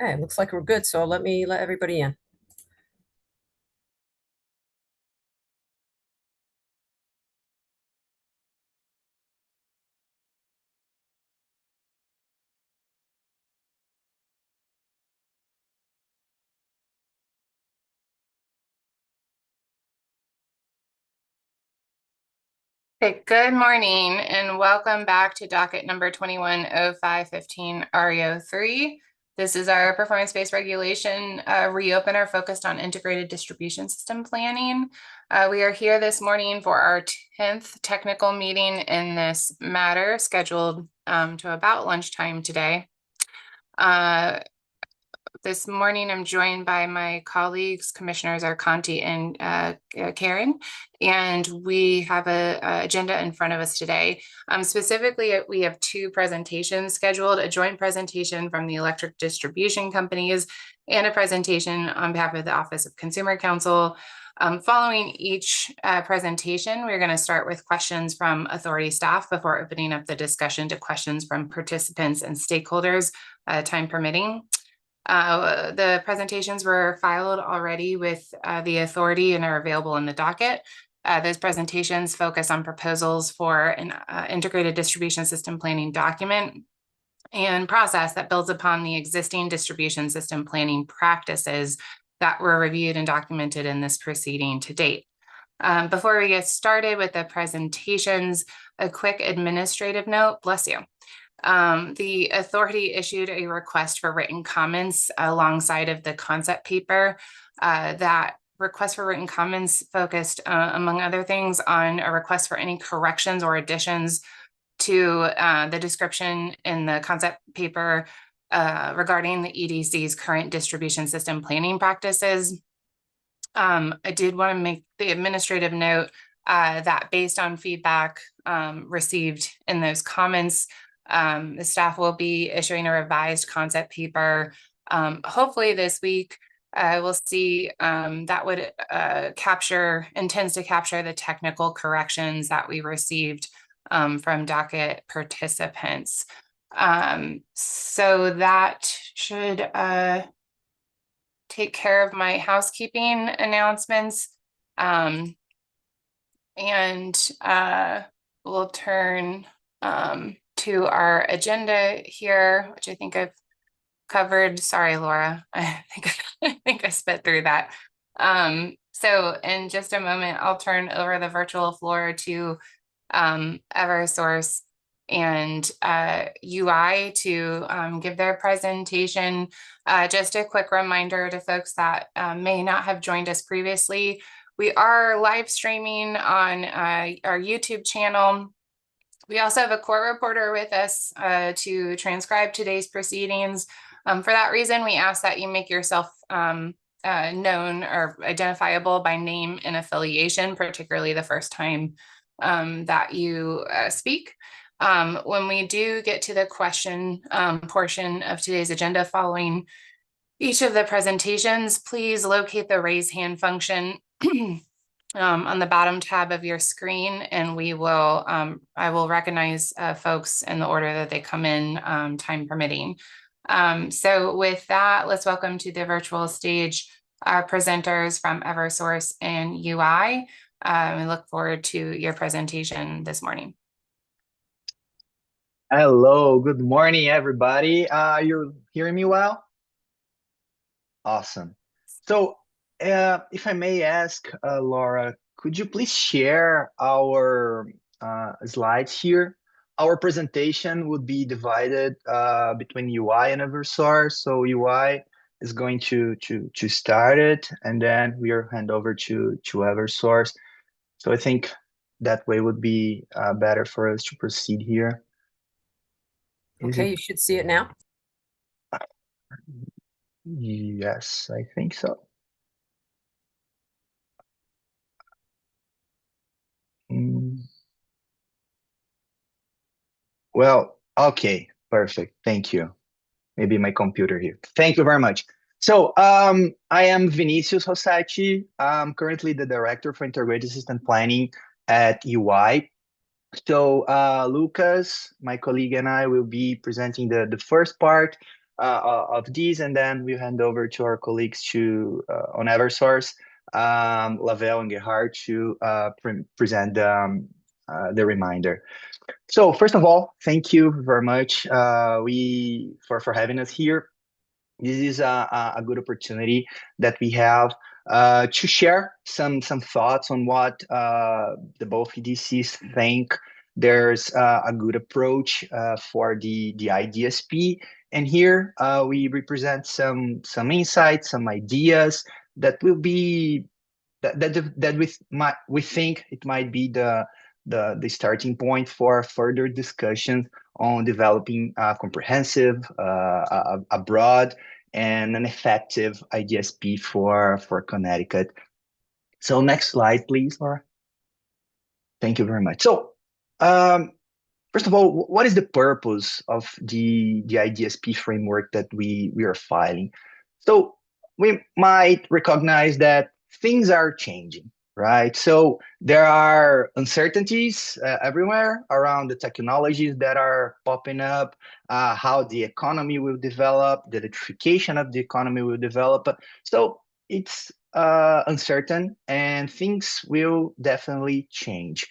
Okay, looks like we're good, so let me let everybody in. Okay, good morning and welcome back to docket number 210515 REO3. This is our performance-based regulation reopener focused on integrated distribution system planning. We are here this morning for our 10th technical meeting in this matter, scheduled to about lunchtime today. This morning, I'm joined by my colleagues, Commissioners Arconti and Karen, and we have an agenda in front of us today. Specifically, we have two presentations scheduled, a joint presentation from the electric distribution companies and a presentation on behalf of the Office of Consumer Counsel. Following each presentation, we're going to start with questions from authority staff before opening up the discussion to questions from participants and stakeholders, time permitting. The presentations were filed already with the authority and are available in the docket. Those presentations focus on proposals for an integrated distribution system planning document and process that builds upon the existing distribution system planning practices that were reviewed and documented in this proceeding to date. Before we get started with the presentations, a quick administrative note, bless you. The authority issued a request for written comments alongside of the concept paper. That request for written comments focused, among other things, on a request for any corrections or additions to the description in the concept paper regarding the EDC's current distribution system planning practices. I did want to make the administrative note that based on feedback received in those comments, the staff will be issuing a revised concept paper hopefully this week. We'll see that would intends to capture the technical corrections that we received from docket participants. So that should take care of my housekeeping announcements. And we'll turn to our agenda here, which I think I've covered. Sorry, Laura, I think I sped through that. So in just a moment, I'll turn over the virtual floor to Eversource and UI to give their presentation. Just a quick reminder to folks that may not have joined us previously, we are live streaming on our YouTube channel. We also have a court reporter with us to transcribe today's proceedings. For that reason, we ask that you make yourself known or identifiable by name and affiliation, particularly the first time that you speak. When we do get to the question portion of today's agenda following each of the presentations, please locate the raise hand function on the bottom tab of your screen, and we will I will recognize folks in the order that they come in, time permitting. So with that, let's welcome to the virtual stage our presenters from Eversource and UI. We look forward to your presentation this morning. Hello, good morning, everybody. You're hearing me well? Awesome. So if I may ask, Laura, could you please share our slides here? Our presentation would be divided between UI and Eversource. So UI is going to start it, and then we'll hand over to Eversource. So I think that way would be better for us to proceed here. Okay, you should see it now. Yes, I think so. Well, okay, perfect. Thank you. Maybe my computer here. Thank you very much. So I am Vinicius Rossetti. I'm currently the Director for Integrated System Planning at UI. So Lucas, my colleague, and I will be presenting the first part of these, and then we'll hand over to our colleagues on Eversource, Lavelle and Gerhard, to present the reminder. So first of all, thank you very much for having us here. This is a good opportunity that we have to share some thoughts on what the both EDCs think there's a good approach for the IDSP. And here we represent some insights, some ideas that will be that we think it might be the starting point for further discussion on developing a comprehensive, a broad, and an effective IDSP for Connecticut. So next slide, please, Laura. Thank you very much. So first of all, what is the purpose of the IDSP framework that we are filing? So we might recognize that things are changing, right? So there are uncertainties everywhere around the technologies that are popping up, how the economy will develop, the electrification of the economy will develop. So it's uncertain, and things will definitely change.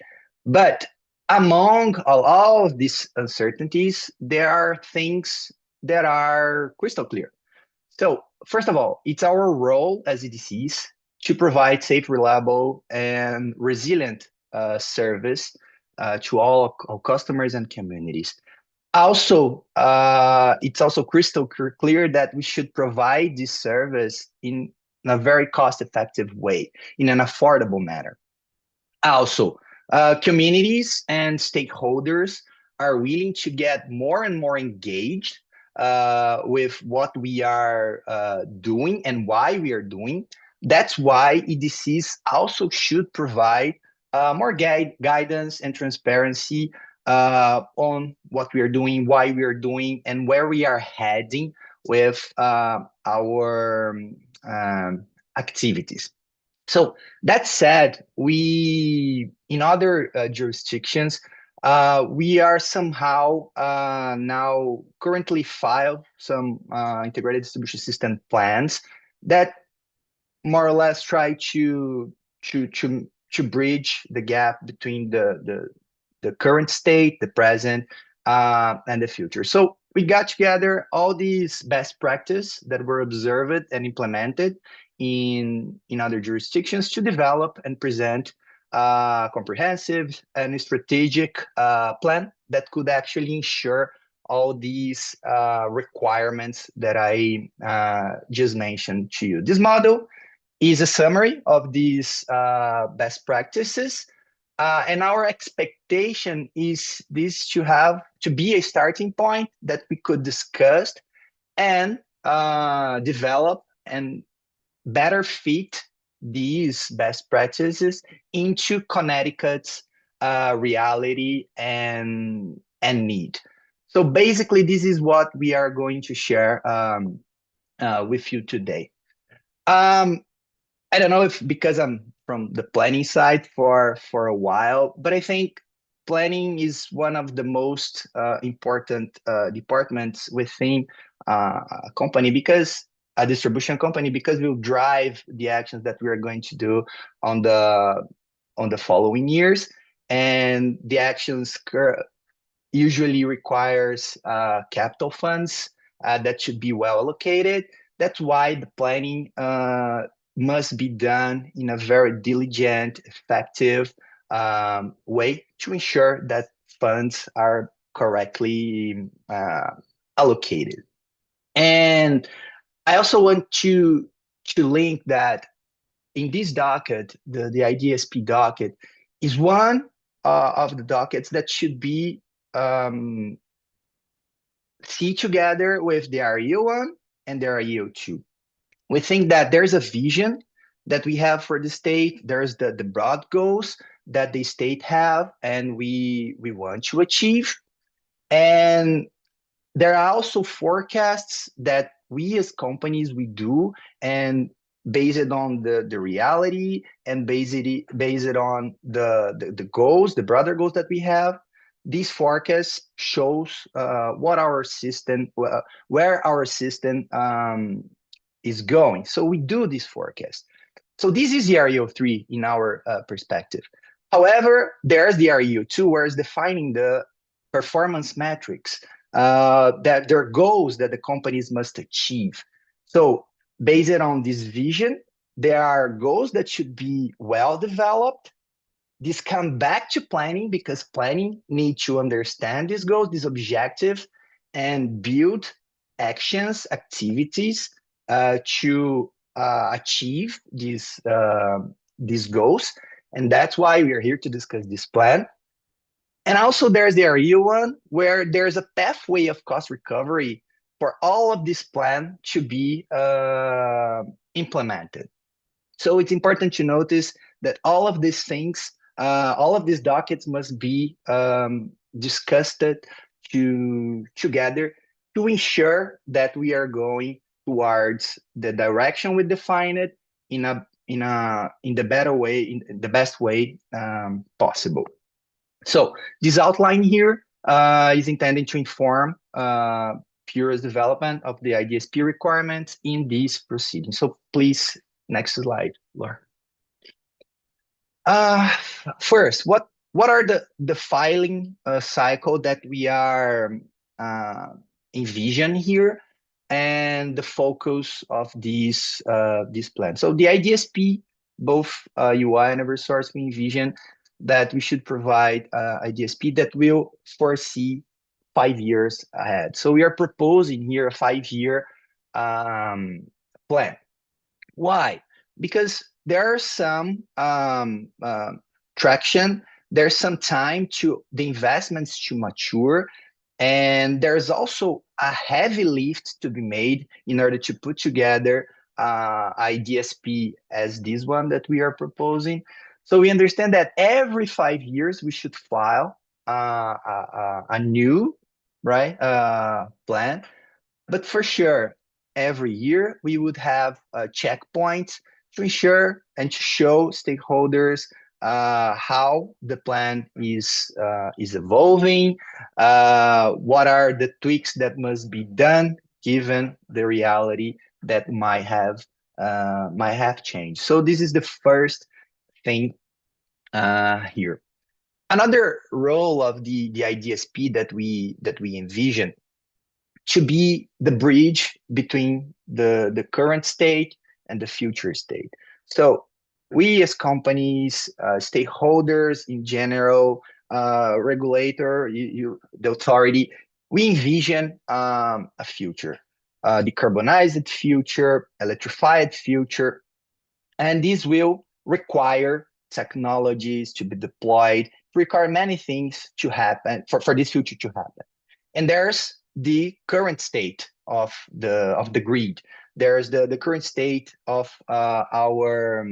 But among all of these uncertainties, there are things that are crystal clear. So first of all, it's our role as EDCs to provide safe, reliable, and resilient service to all our customers and communities. Also, it's also crystal clear that we should provide this service in a very cost-effective way, in an affordable manner. Also, communities and stakeholders are willing to get more and more engaged with what we are doing and why we are doing. That's why EDCs also should provide more guidance and transparency on what we are doing, why we are doing, and where we are heading with our activities. So that said, in other jurisdictions, we are somehow now currently file some integrated distribution system plans that more or less try to bridge the gap between the current state, the present, and the future. So we got together all these best practice that were observed and implemented in other jurisdictions to develop and present a comprehensive and strategic plan that could actually ensure all these requirements that I just mentioned to you. This model is a summary of these best practices, and our expectation is this to be a starting point that we could discuss and develop and better fit these best practices into Connecticut's reality and need. So basically, this is what we are going to share with you today. I don't know if because I'm from the planning side for a while, but I think planning is one of the most important departments within a company, because a distribution company, because we'll drive the actions that we are going to do on the following years, and the actions usually requires capital funds that should be well allocated. That's why the planning must be done in a very diligent, effective way to ensure that funds are correctly allocated. And I also want to link that in this docket, the IDSP docket is one of the dockets that should be see together with the REO1 and the REO2. We think that there's a vision that we have for the state. There's the broad goals that the state have and we want to achieve. And there are also forecasts that we as companies, we do, and based on the reality and based on the goals, the broader goals that we have, this forecast shows what our system, where our system is going. So we do this forecast. So this is the REO3 in our perspective. However, there's the REO2, where it's defining the performance metrics that there are goals that the companies must achieve. So based on this vision, there are goals that should be well developed. This come back to planning, because planning needs to understand these goals, this objective, and build actions, activities to achieve these goals. And that's why we are here to discuss this plan. And also there's the REO1, where there's a pathway of cost recovery for all of this plan to be implemented. So it's important to notice that all of these things, all of these dockets must be discussed together to ensure that we are going towards the direction we define it in the better way, in the best way possible. So this outline here is intended to inform Pure's development of the IDSP requirements in these proceedings. So please, next slide, Laura. First, what are the filing cycle that we are envision here, and the focus of this plan? So the IDSP, both UI and EverSource, we envision that we should provide IDSP that will foresee 5 years ahead. So we are proposing here a 5-year plan. Why? Because there are some traction, there's some time to the investments to mature, and there's also a heavy lift to be made in order to put together IDSP as this one that we are proposing. So we understand that every 5 years we should file a new plan, but for sure every year we would have checkpoints to ensure and to show stakeholders how the plan is evolving, what are the tweaks that must be done given the reality that might have changed. So this is the first thing here. Another role of the IDSP that we envision to be the bridge between the current state and the future state. So we as companies, stakeholders in general, regulator, the authority, we envision a future, decarbonized future, electrified future, and this will require technologies to be deployed, require many things to happen for this future to happen. And there's the current state of the grid. There's the current state of our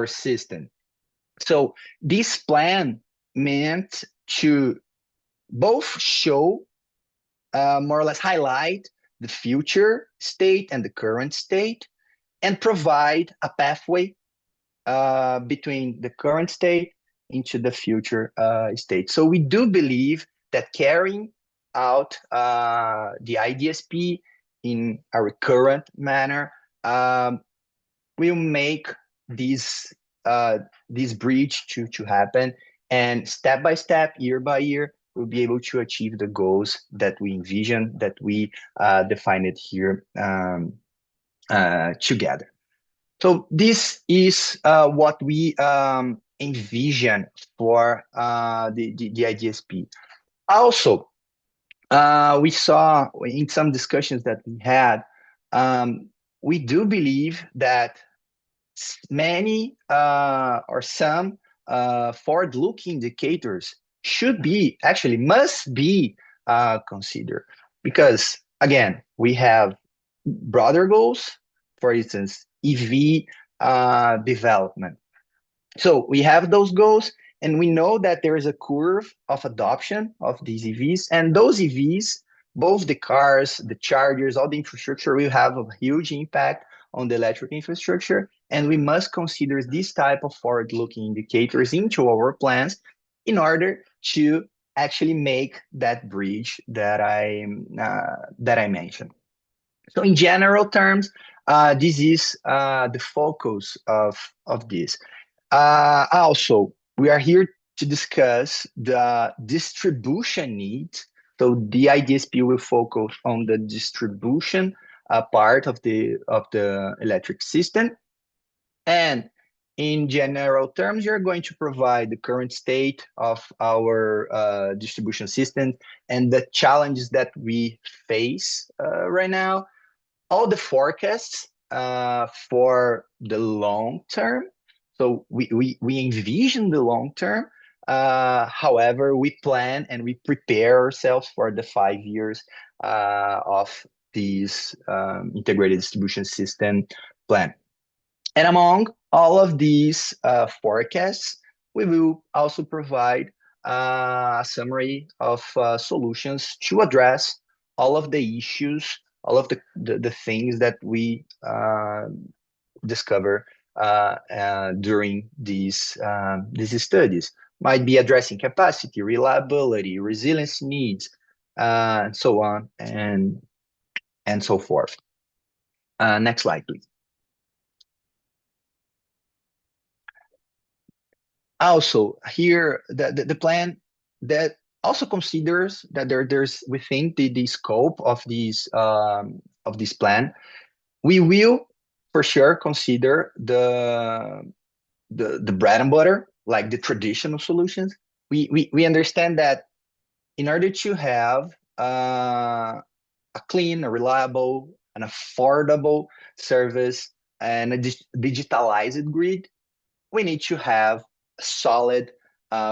system. So this plan meant to both show, more or less highlight the future state and the current state, and provide a pathway between the current state into the future state. So we do believe that carrying out the IDSP in a recurrent manner will make this bridge to happen, and step by step, year by year, we'll be able to achieve the goals that we envision, that we define it here together. So this is what we envision for the IDSP. Also, we saw in some discussions that we had, we do believe that many or some forward-looking indicators must be considered, because again, we have broader goals, for instance, EV development. So we have those goals, and we know that there is a curve of adoption of these EVs, and those EVs, both the cars, the chargers, all the infrastructure, will have a huge impact on the electric infrastructure, and we must consider this type of forward-looking indicators into our plans in order to actually make that bridge that I mentioned. So in general terms, this is the focus of this. Also, we are here to discuss the distribution needs. So the IDSP will focus on the distribution part of the electric system. And in general terms, you're going to provide the current state of our distribution system and the challenges that we face right now, all the forecasts for the long term. So we envision the long term. However, we plan and we prepare ourselves for the 5 years of this integrated distribution system plan. And among all of these forecasts, we will also provide a summary of solutions to address all of the issues, all of the things that we discover during these studies. Might be addressing capacity, reliability, resilience needs, and so on and so forth. Next slide, please. Also, here the plan that also considers that there's within the scope of this plan, we will for sure consider the bread and butter, like the traditional solutions. We understand that in order to have a clean, a reliable, an affordable service and a digitalized grid, we need to have a solid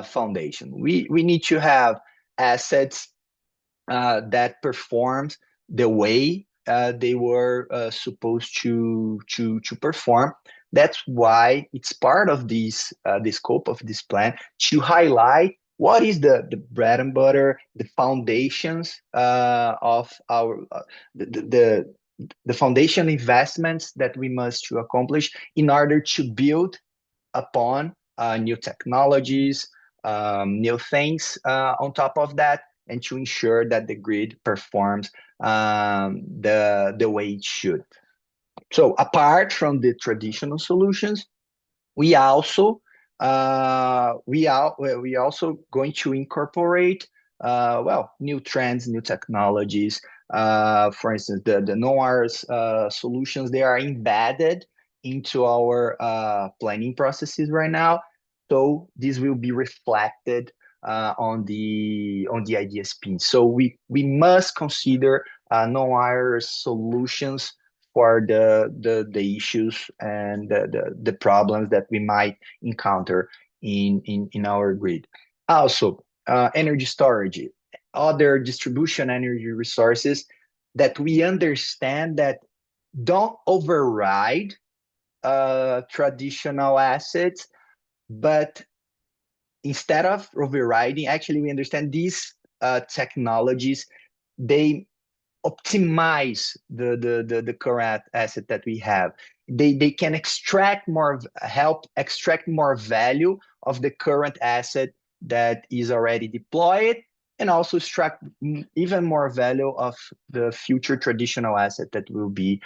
foundation. We need to have assets that performs the way they were supposed to perform. That's why it's part of this the scope of this plan to highlight what is the bread and butter, the foundations of our the foundation investments that we must to accomplish in order to build upon new technologies, new things on top of that, and to ensure that the grid performs the way it should. So apart from the traditional solutions, we also going to incorporate new trends, new technologies. For instance, the NOAR's solutions, they are embedded into our planning processes right now. So this will be reflected on the IDSP. So we must consider NOAR solutions for the issues and the problems that we might encounter in our grid. Also, energy storage, other distribution energy resources that we understand that don't override traditional assets, but instead of overriding, actually we understand these technologies, they optimize the current asset that we have. They can help extract more value of the current asset that is already deployed, and also extract even more value of the future traditional asset that will be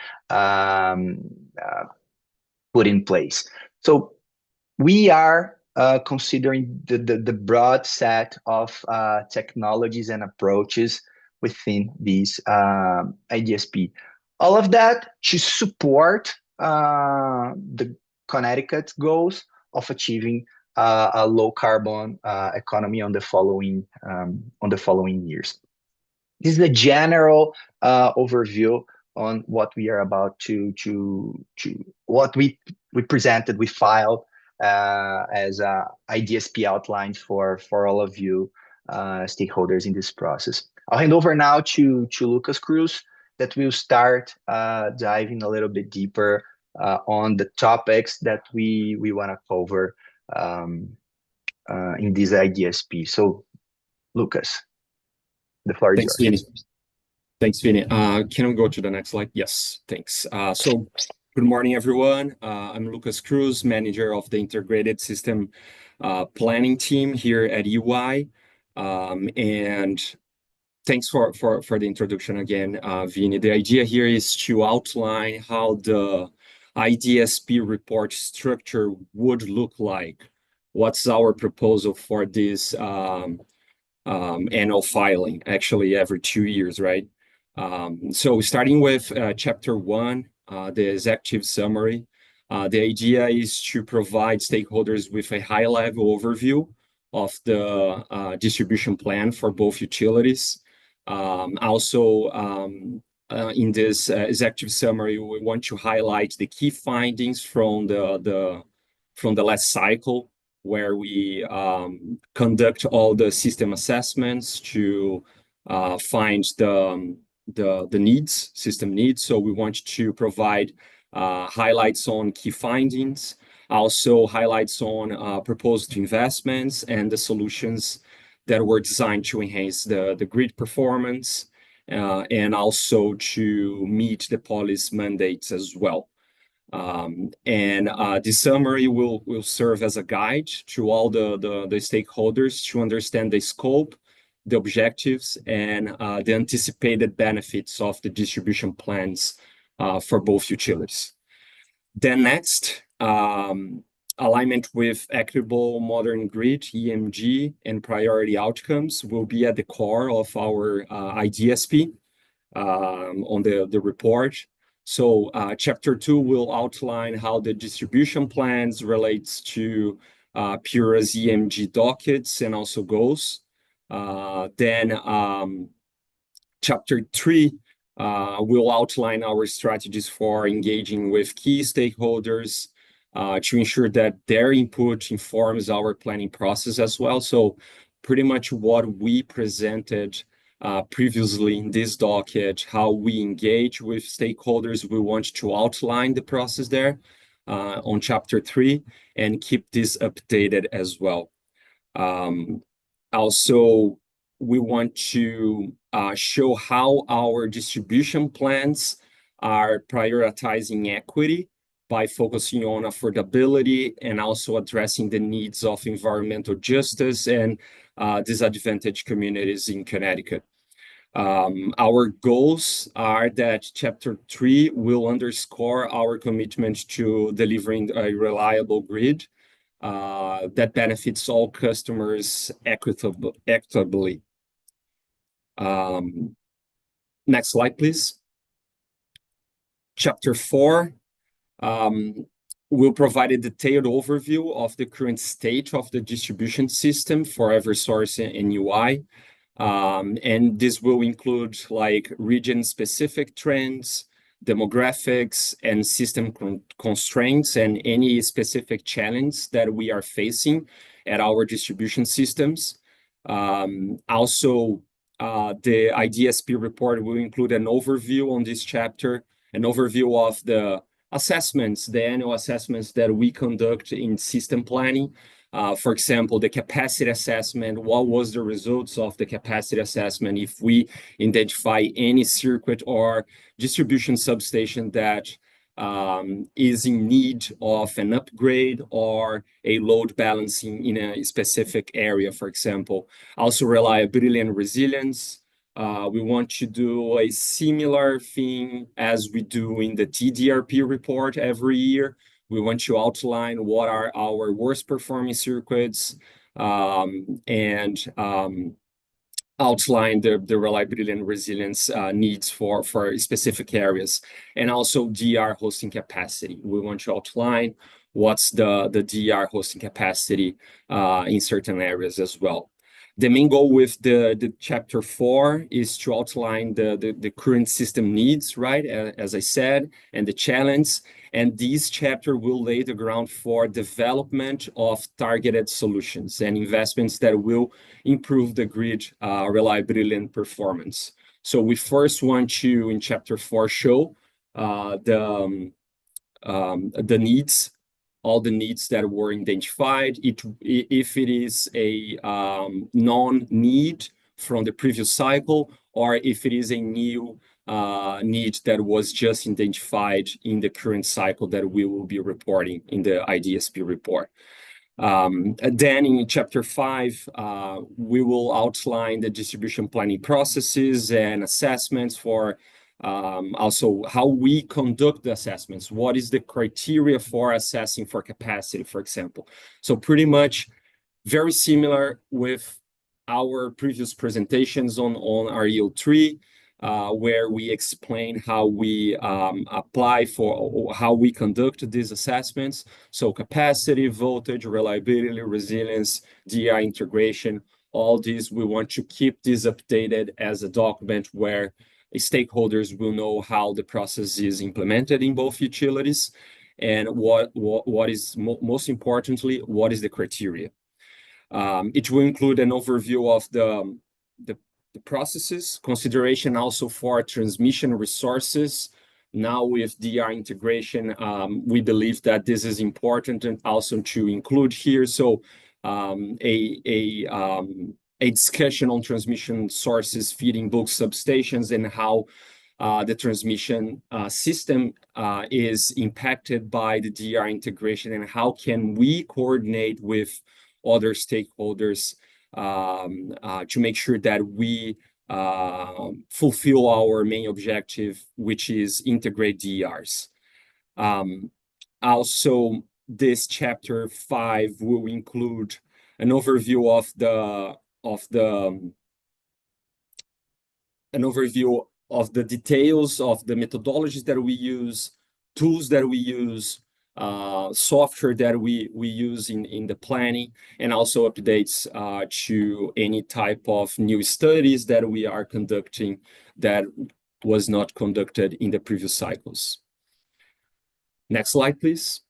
put in place. So we are considering the broad set of technologies and approaches within these IDSP. All of that to support the Connecticut's goals of achieving a low carbon economy on the following years. This is a general overview on what we are about to what we presented, we filed as a IDSP outline for all of you stakeholders in this process. I'll hand over now to Lucas Cruz, that will start diving a little bit deeper on the topics that we want to cover in this IDSP. So, Lucas, the floor is yours. Thanks, Vinny. Can we go to the next slide? Yes, thanks. So, good morning, everyone. I'm Lucas Cruz, manager of the Integrated System Planning team here at EY. And thanks for the introduction again, Vinny. The idea here is to outline how the IDSP report structure would look like. What's our proposal for this annual filing, actually every 2 years, right? So starting with chapter 1, the executive summary, the idea is to provide stakeholders with a high-level overview of the distribution plan for both utilities. In this executive summary, we want to highlight the key findings from the last cycle, where we conduct all the system assessments to find the needs, system needs. So we want to provide highlights on key findings, also highlights on proposed investments and the solutions that were designed to enhance the grid performance and also to meet the policy mandates as well. The summary will serve as a guide to all the stakeholders to understand the scope, the objectives, and the anticipated benefits of the distribution plans for both utilities. Then next, alignment with equitable modern grid, EMG, and priority outcomes will be at the core of our IDSP on the report. So chapter 2 will outline how the distribution plans relates to PURA's EMG dockets and also goals. Then chapter 3 will outline our strategies for engaging with key stakeholders to ensure that their input informs our planning process as well. So pretty much what we presented previously in this docket, how we engage with stakeholders, we want to outline the process there on chapter 3 and keep this updated as well. Also, we want to show how our distribution plans are prioritizing equity by focusing on affordability and also addressing the needs of environmental justice and disadvantaged communities in Connecticut. Our goals are that chapter 3 will underscore our commitment to delivering a reliable grid that benefits all customers equitably. Next slide, please. Chapter 4 will provide a detailed overview of the current state of the distribution system for Eversource and UI. And this will include like region-specific trends, demographics, and system constraints, and any specific challenge that we are facing at our distribution systems. Also, the IDSP report will include an overview on this chapter, an overview of the assessments, the annual assessments that we conduct in system planning. For example, the capacity assessment, what was the results of the capacity assessment if we identify any circuit or distribution substation that is in need of an upgrade or a load balancing in a specific area, for example. Also, reliability and resilience. We want to do a similar thing as we do in the TDRP report every year. We want to outline what are our worst performing circuits and outline the reliability and resilience needs for specific areas. And also DR hosting capacity. We want to outline what's the DR hosting capacity in certain areas as well. The main goal with the chapter 4 is to outline the current system needs, right? As I said, and the challenge. And this chapter will lay the ground for development of targeted solutions and investments that will improve the grid reliability and performance. So we first want to, in chapter 4, show the needs, all the needs that were identified. If it is a non-need from the previous cycle, or if it is a new need that was just identified in the current cycle that we will be reporting in the IDSP report. Then in chapter 5, we will outline the distribution planning processes and assessments for also how we conduct the assessments. What is the criteria for assessing for capacity, for example? So pretty much very similar with our previous presentations on REO3, where we explain how we apply for, or how we conduct these assessments. So capacity, voltage, reliability, resilience, DER integration, all these, we want to keep this updated as a document where stakeholders will know how the process is implemented in both utilities, and what is most importantly, what is the criteria. It will include an overview of the processes, consideration also for transmission resources. Now with DER integration, we believe that this is important and also to include here. So a discussion on transmission sources feeding both substations and how the transmission system is impacted by the DER integration, and how can we coordinate with other stakeholders to make sure that we fulfill our main objective, which is integrate DERs. Also, this chapter 5 will include an overview of the details of the methodologies that we use, tools that we use, software that we use in the planning, and also updates to any type of new studies that we are conducting that was not conducted in the previous cycles. Next slide, please.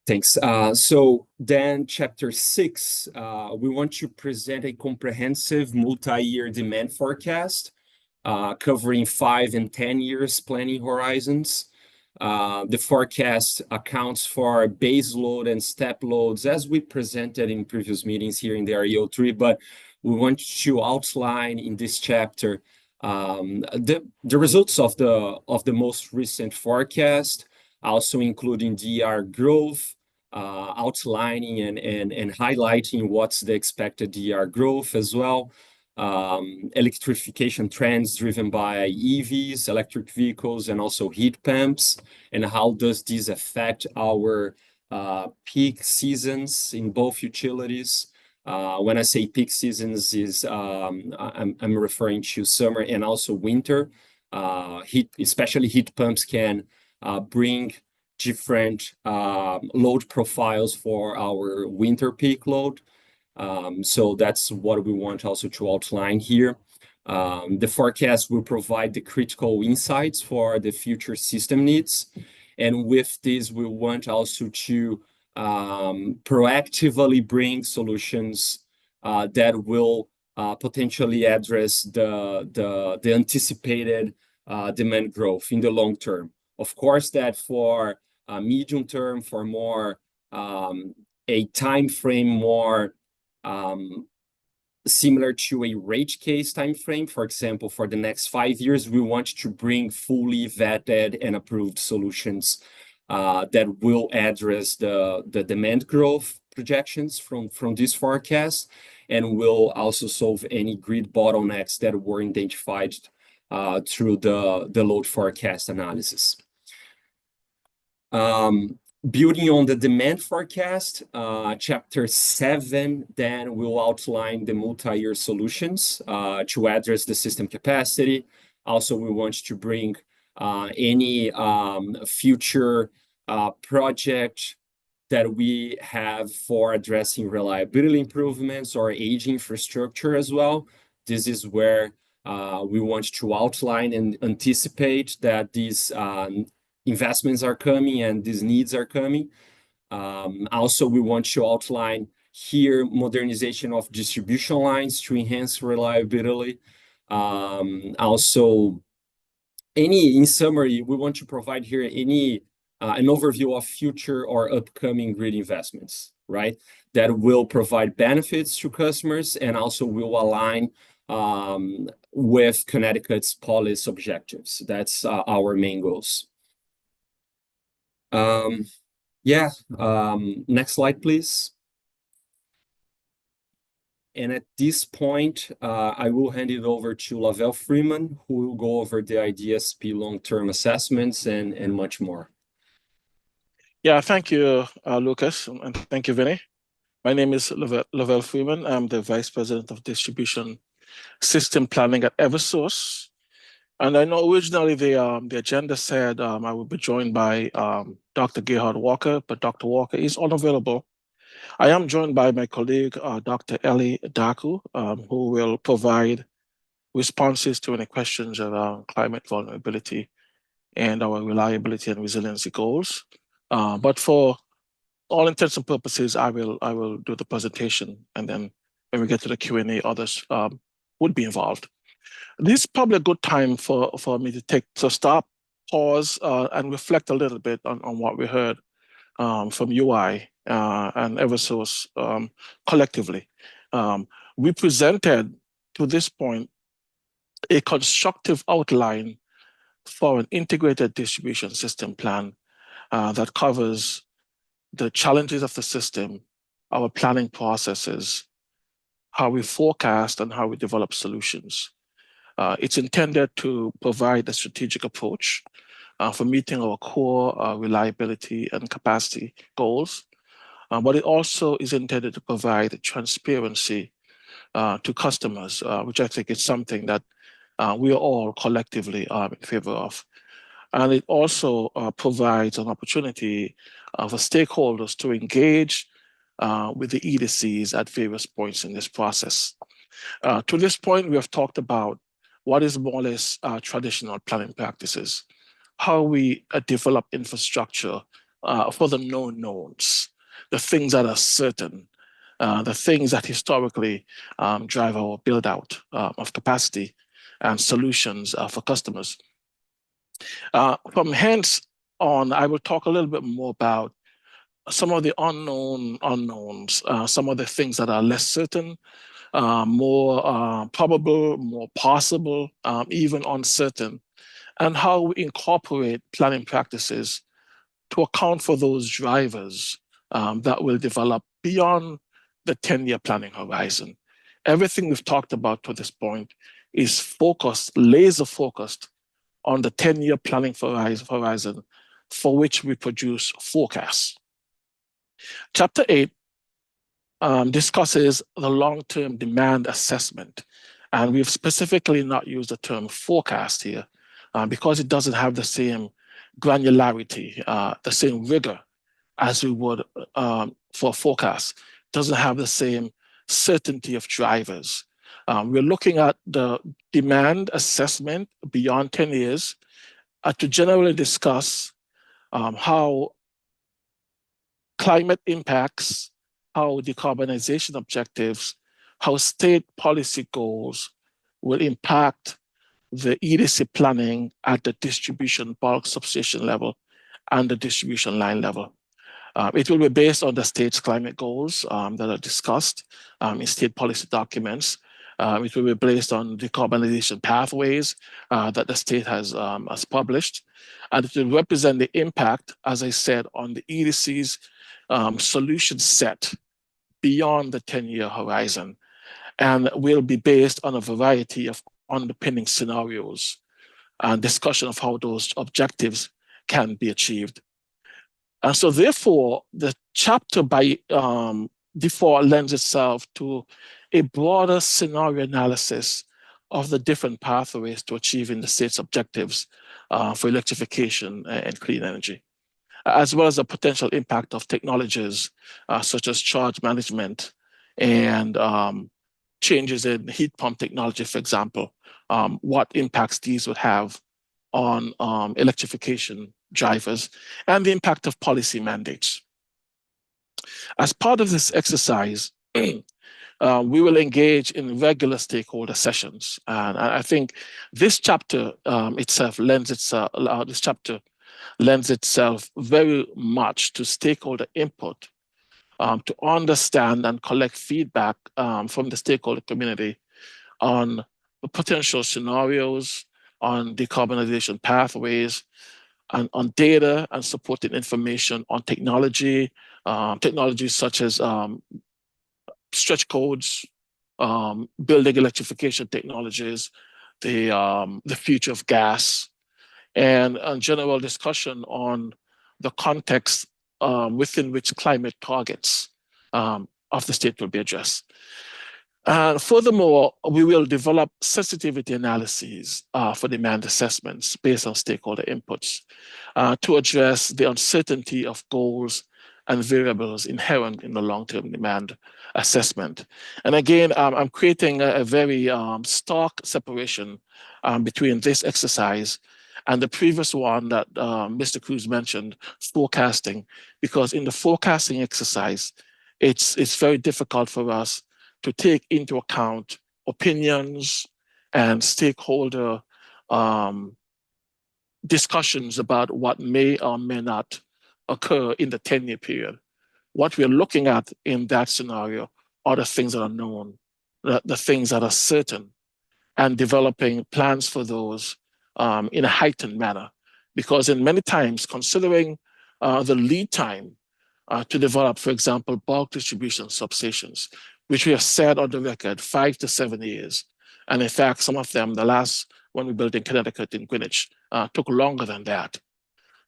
Thanks. So then chapter 6, we want to present a comprehensive multi-year demand forecast covering 5 and 10 years planning horizons. The forecast accounts for base load and step loads as we presented in previous meetings here in the REO3, but we want to outline in this chapter the results of the most recent forecast, also including DER growth, outlining and highlighting what's the expected DER growth as well. Electrification trends driven by EVs, electric vehicles, and also heat pumps, and how does this affect our peak seasons in both utilities. When I say peak seasons, I'm referring to summer and also winter. Especially heat pumps can bring different load profiles for our winter peak load. So that's what we want also to outline here. The forecast will provide the critical insights for the future system needs. And with this, we want also to proactively bring solutions that will potentially address the anticipated demand growth in the long term. Of course, that for medium term, for more a time frame more similar to a rate case time frame. For example, for the next 5 years, we want to bring fully vetted and approved solutions that will address the demand growth projections from this forecast, and will also solve any grid bottlenecks that were identified through the load forecast analysis. Building on the demand forecast, chapter 7 then will outline the multi-year solutions to address the system capacity. Also, we want to bring any future project that we have for addressing reliability improvements or aging infrastructure as well. This is where we want to outline and anticipate that these investments are coming and these needs are coming. Also, we want to outline here modernization of distribution lines to enhance reliability. Also, in summary, we want to provide here an overview of future or upcoming grid investments, right? That will provide benefits to customers and also will align with Connecticut's policy objectives. That's our main goals. Yeah, next slide, please. And at this point, I will hand it over to Lavelle Freeman, who will go over the IDSP long-term assessments and much more. Yeah, thank you, Lucas, and thank you, Vinny. My name is Lavelle Freeman. I'm the Vice President of Distribution System Planning at Eversource. And I know originally the agenda said I would be joined by Dr. Gerhard Walker, but Dr. Walker is unavailable. I am joined by my colleague, Dr. Ellie Daku, who will provide responses to any questions around climate vulnerability and our reliability and resiliency goals. But for all intents and purposes, I will do the presentation, and then when we get to the Q&A, others would be involved. This is probably a good time for me to stop, pause, and reflect a little bit on what we heard from UI and Eversource collectively. We presented to this point a constructive outline for an integrated distribution system plan that covers the challenges of the system, our planning processes, how we forecast, and how we develop solutions. It's intended to provide a strategic approach for meeting our core reliability and capacity goals, but it also is intended to provide transparency to customers, which I think is something that we are all collectively in favor of. And it also provides an opportunity for stakeholders to engage with the EDCs at various points in this process. To this point, we have talked about what is more or less traditional planning practices, how we develop infrastructure for the known knowns, the things that are certain, the things that historically drive our build out of capacity and solutions for customers. From hence on, I will talk a little bit more about some of the unknowns, some of the things that are less certain, more probable, more possible, even uncertain, and how we incorporate planning practices to account for those drivers that will develop beyond the 10-year planning horizon. Everything we've talked about to this point is focused, laser focused on the 10-year planning horizon for which we produce forecasts. Chapter 8 discusses the long-term demand assessment. And we've specifically not used the term forecast here because it doesn't have the same granularity, the same rigor as we would for forecast. It doesn't have the same certainty of drivers. We're looking at the demand assessment beyond 10 years to generally discuss how climate impacts, how decarbonization objectives, how state policy goals will impact the EDC planning at the distribution bulk substation level and the distribution line level. It will be based on the state's climate goals that are discussed in state policy documents. It will be based on decarbonization pathways that the state has published. And it will represent the impact, as I said, on the EDC's solution set beyond the 10-year horizon, and will be based on a variety of underpinning scenarios and discussion of how those objectives can be achieved. And so therefore, the chapter by default lends itself to a broader scenario analysis of the different pathways to achieving the state's objectives for electrification and clean energy, as well as the potential impact of technologies such as charge management and changes in heat pump technology, for example, what impacts these would have on electrification drivers and the impact of policy mandates. As part of this exercise, we will engage in regular stakeholder sessions. And I think this chapter itself lends itself very much to stakeholder input to understand and collect feedback from the stakeholder community on the potential scenarios, on decarbonization pathways, on data and supporting information on technologies such as stretch codes, building electrification technologies, the future of gas, and general discussion on the context within which climate targets of the state will be addressed. Furthermore, we will develop sensitivity analyses for demand assessments based on stakeholder inputs to address the uncertainty of goals and variables inherent in the long-term demand assessment. And again, I'm creating a very stark separation between this exercise and the previous one that Mr. Cruz mentioned, forecasting, because in the forecasting exercise, it's very difficult for us to take into account opinions and stakeholder discussions about what may or may not occur in the 10-year period. What we're looking at in that scenario are the things that are known, the things that are certain, and developing plans for those in a heightened manner. Because in many times, considering the lead time to develop, for example, bulk distribution substations, which we have said on the record, 5 to 7 years. And in fact, some of them, the last one we built in Connecticut, in Greenwich, took longer than that.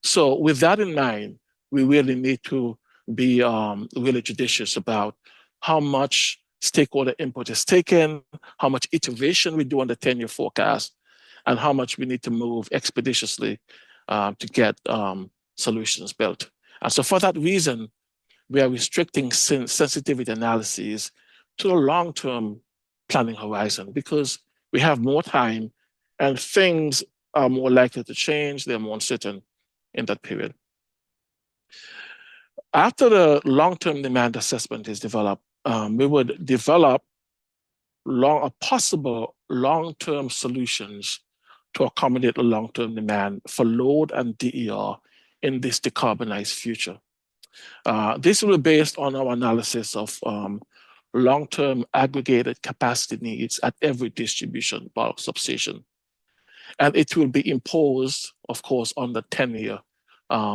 So with that in mind, we really need to be really judicious about how much stakeholder input is taken, how much iteration we do on the 10-year forecast, and how much we need to move expeditiously to get solutions built. And so for that reason, we are restricting sensitivity analyses to the long-term planning horizon because we have more time and things are more likely to change, they're more uncertain in that period. After the long-term demand assessment is developed, we would develop possible long-term solutions to accommodate the long-term demand for load and DER in this decarbonized future. This will be based on our analysis of long-term aggregated capacity needs at every distribution bulk substation. And it will be imposed, of course, on the 10-year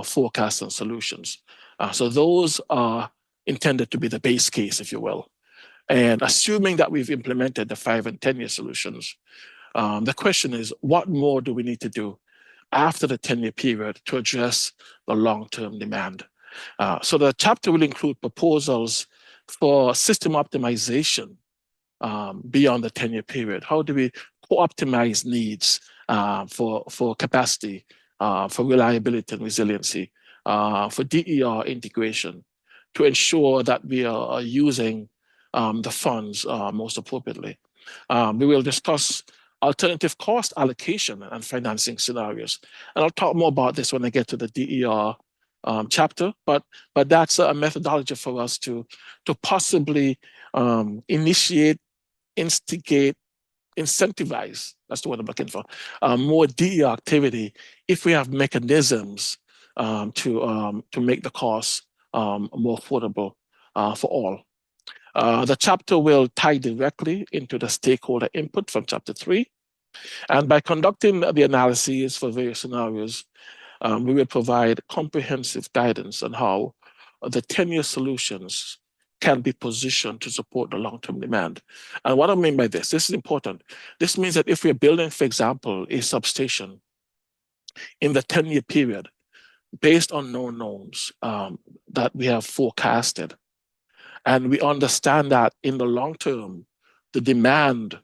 forecasts and solutions. So those are intended to be the base case, if you will. And assuming that we've implemented the 5 and 10-year solutions, the question is, what more do we need to do after the 10-year period to address the long-term demand? So the chapter will include proposals for system optimization beyond the 10-year period. How do we co-optimize needs for capacity, for reliability and resiliency, for DER integration, to ensure that we are using the funds most appropriately. We will discuss alternative cost allocation and financing scenarios. And I'll talk more about this when I get to the DER chapter, but that's a methodology for us to possibly initiate, instigate, incentivize, that's the word I'm looking for, more DER activity if we have mechanisms to make the costs more affordable for all. The chapter will tie directly into the stakeholder input from chapter 3. And by conducting the analyses for various scenarios, we will provide comprehensive guidance on how the 10-year solutions can be positioned to support the long-term demand. And what I mean by this is important. This means that if we're building, for example, a substation in the 10-year period, based on known knowns that we have forecasted, and we understand that in the long term, the demand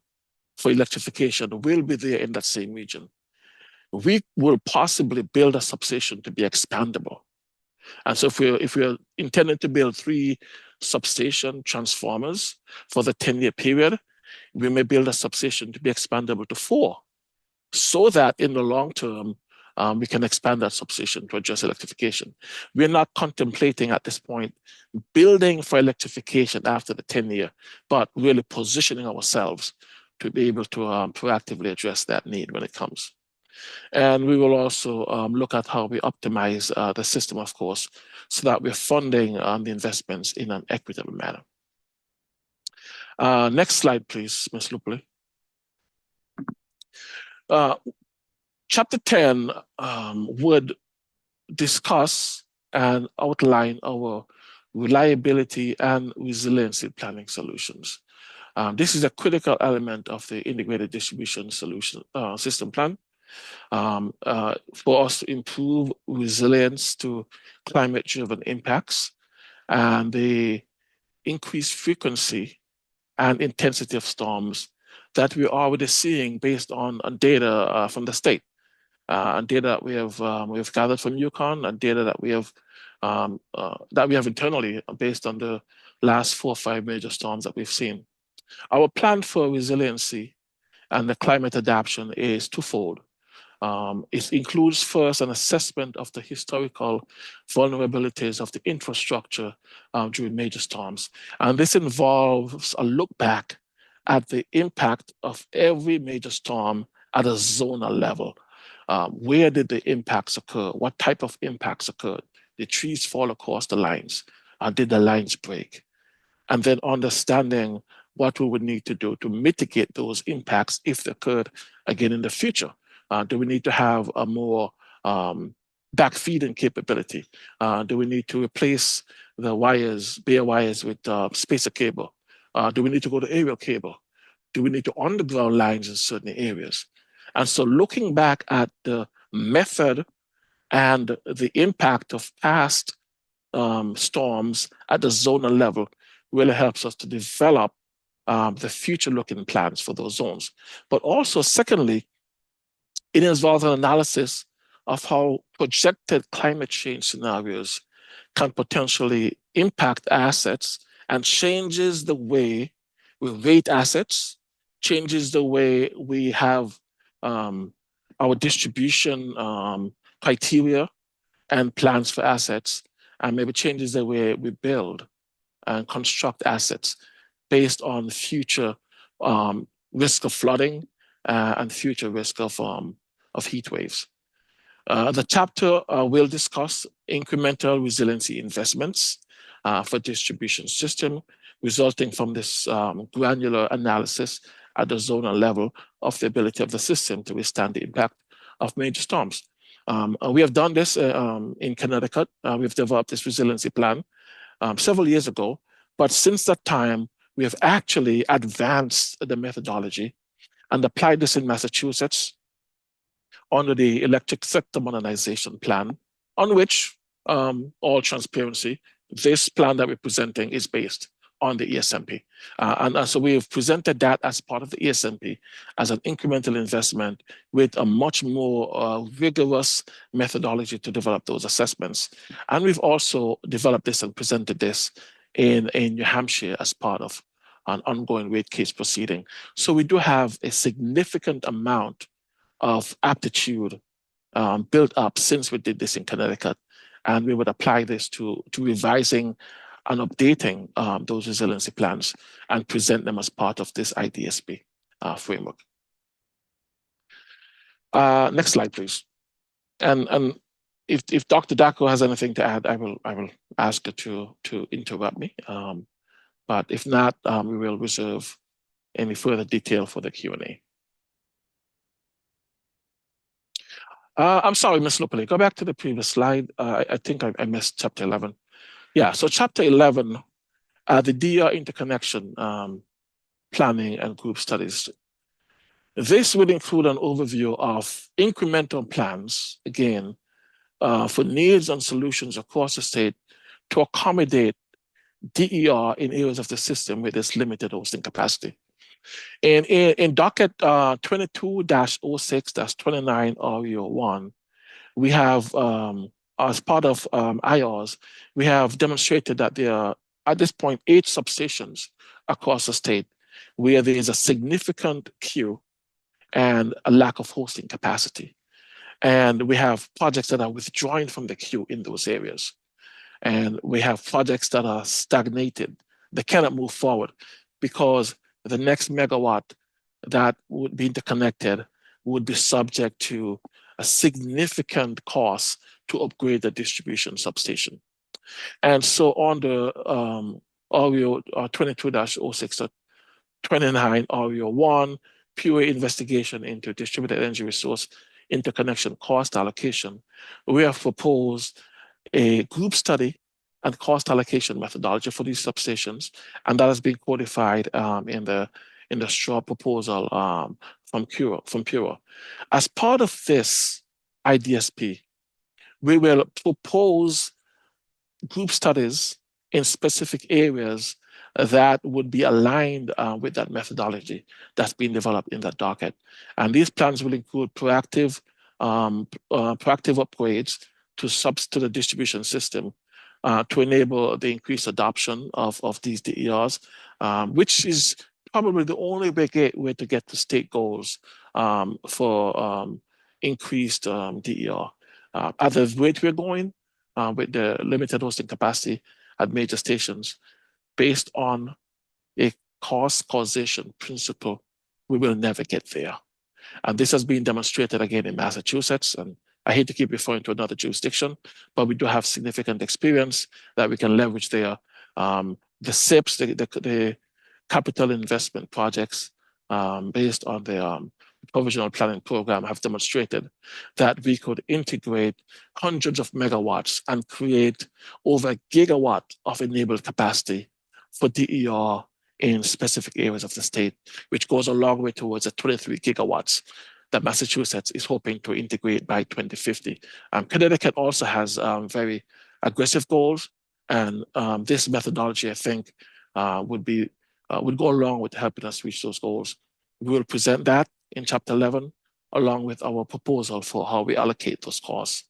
for electrification will be there in that same region, we will possibly build a substation to be expandable. And so if we're intending to build 3 substation transformers for the 10-year period, we may build a substation to be expandable to 4, so that in the long term, we can expand that substation to address electrification. We're not contemplating at this point building for electrification after the 10-year, but really positioning ourselves to be able to proactively address that need when it comes. And we will also look at how we optimize the system, of course, so that we're funding the investments in an equitable manner. Next slide, please, Ms. Lupoli. Chapter 10 would discuss and outline our reliability and resiliency planning solutions. This is a critical element of the integrated distribution solution system plan for us to improve resilience to climate-driven impacts and the increased frequency and intensity of storms that we're already seeing based on data from the state, and data that we have gathered from Yukon, and data that we have internally based on the last 4 or 5 major storms that we've seen. Our plan for resiliency and the climate adaptation is twofold. It includes first an assessment of the historical vulnerabilities of the infrastructure during major storms. And this involves a look back at the impact of every major storm at a zonal level. Where did the impacts occur? What type of impacts occurred? Did trees fall across the lines? Did the lines break? And then understanding what we would need to do to mitigate those impacts if they occurred again in the future. Do we need to have a more backfeeding capability? Do we need to replace the wires, bare wires with spacer cable? Do we need to go to aerial cable? Do we need to underground lines in certain areas? And so looking back at the method and the impact of past storms at the zonal level really helps us to develop the future-looking plans for those zones. But also, secondly, it involves an analysis of how projected climate change scenarios can potentially impact assets and changes the way we rate assets, changes the way we have our distribution criteria and plans for assets, and maybe changes the way we build and construct assets based on future risk of flooding and future risk of heat waves. The chapter will discuss incremental resiliency investments for distribution system, resulting from this granular analysis at the zonal level of the ability of the system to withstand the impact of major storms. We have done this in Connecticut. We've developed this resiliency plan several years ago, but since that time, we have actually advanced the methodology and applied this in Massachusetts under the Electric Sector Modernization Plan, on which, all transparency, this plan that we're presenting is based on the ESMP. And so we have presented that as part of the ESMP as an incremental investment with a much more rigorous methodology to develop those assessments. And we've also developed this and presented this in New Hampshire as part of an ongoing rate case proceeding. So we do have a significant amount of aptitude built up since we did this in Connecticut. And we would apply this to revising and updating those resiliency plans and present them as part of this IDSP framework. Next slide, please. And if Dr. Dacko has anything to add, I will ask her to interrupt me. But if not, we will reserve any further detail for the Q&A. I'm sorry, Ms. Lupoli, go back to the previous slide. I think I missed chapter 11. Yeah, so chapter 11, the DR interconnection planning and group studies. This would include an overview of incremental plans, again, for needs and solutions across the state to accommodate DER in areas of the system with this limited hosting capacity. And in docket 22-06-29 REO1, we have, as part of IORs, we have demonstrated that there are, at this point, 8 substations across the state where there is a significant queue and a lack of hosting capacity. And we have projects that are withdrawing from the queue in those areas. And we have projects that are stagnated. They cannot move forward because the next megawatt that would be interconnected would be subject to a significant cost to upgrade the distribution substation. And so on the REO 22-06-29 REO1, pure investigation into distributed energy resource interconnection cost allocation, we have proposed a group study and cost allocation methodology for these substations, and that has been codified in the straw proposal from Pura. As part of this IDSP, we will propose group studies in specific areas that would be aligned with that methodology that's been developed in that docket. And these plans will include proactive upgrades to the distribution system to enable the increased adoption of these DERs, which is probably the only way to get to state goals for increased DER. At the rate we're going with the limited hosting capacity at major stations, based on a cost causation principle, we will never get there. And this has been demonstrated again in Massachusetts. And I hate to keep referring to another jurisdiction, but we do have significant experience that we can leverage there. The SIPs, the capital investment projects based on the provisional planning program have demonstrated that we could integrate hundreds of megawatts and create over a gigawatt of enabled capacity for DER in specific areas of the state, which goes a long way towards the 23 gigawatts that Massachusetts is hoping to integrate by 2050. Connecticut also has very aggressive goals, and this methodology, I think, would go along with helping us reach those goals. We will present that in Chapter 11, along with our proposal for how we allocate those costs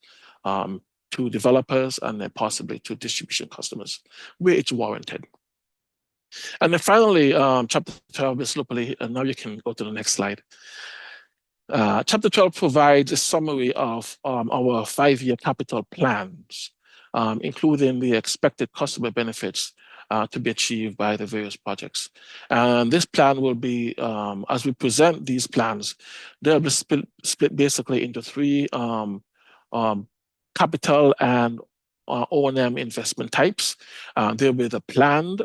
to developers and then possibly to distribution customers, where it's warranted. And then finally, Chapter 12 is locally, and now you can go to the next slide. Chapter 12 provides a summary of our 5-year capital plans, including the expected customer benefits to be achieved by the various projects. And this plan will be, as we present these plans, they'll be split basically into 3 capital and O&M investment types. There'll be the planned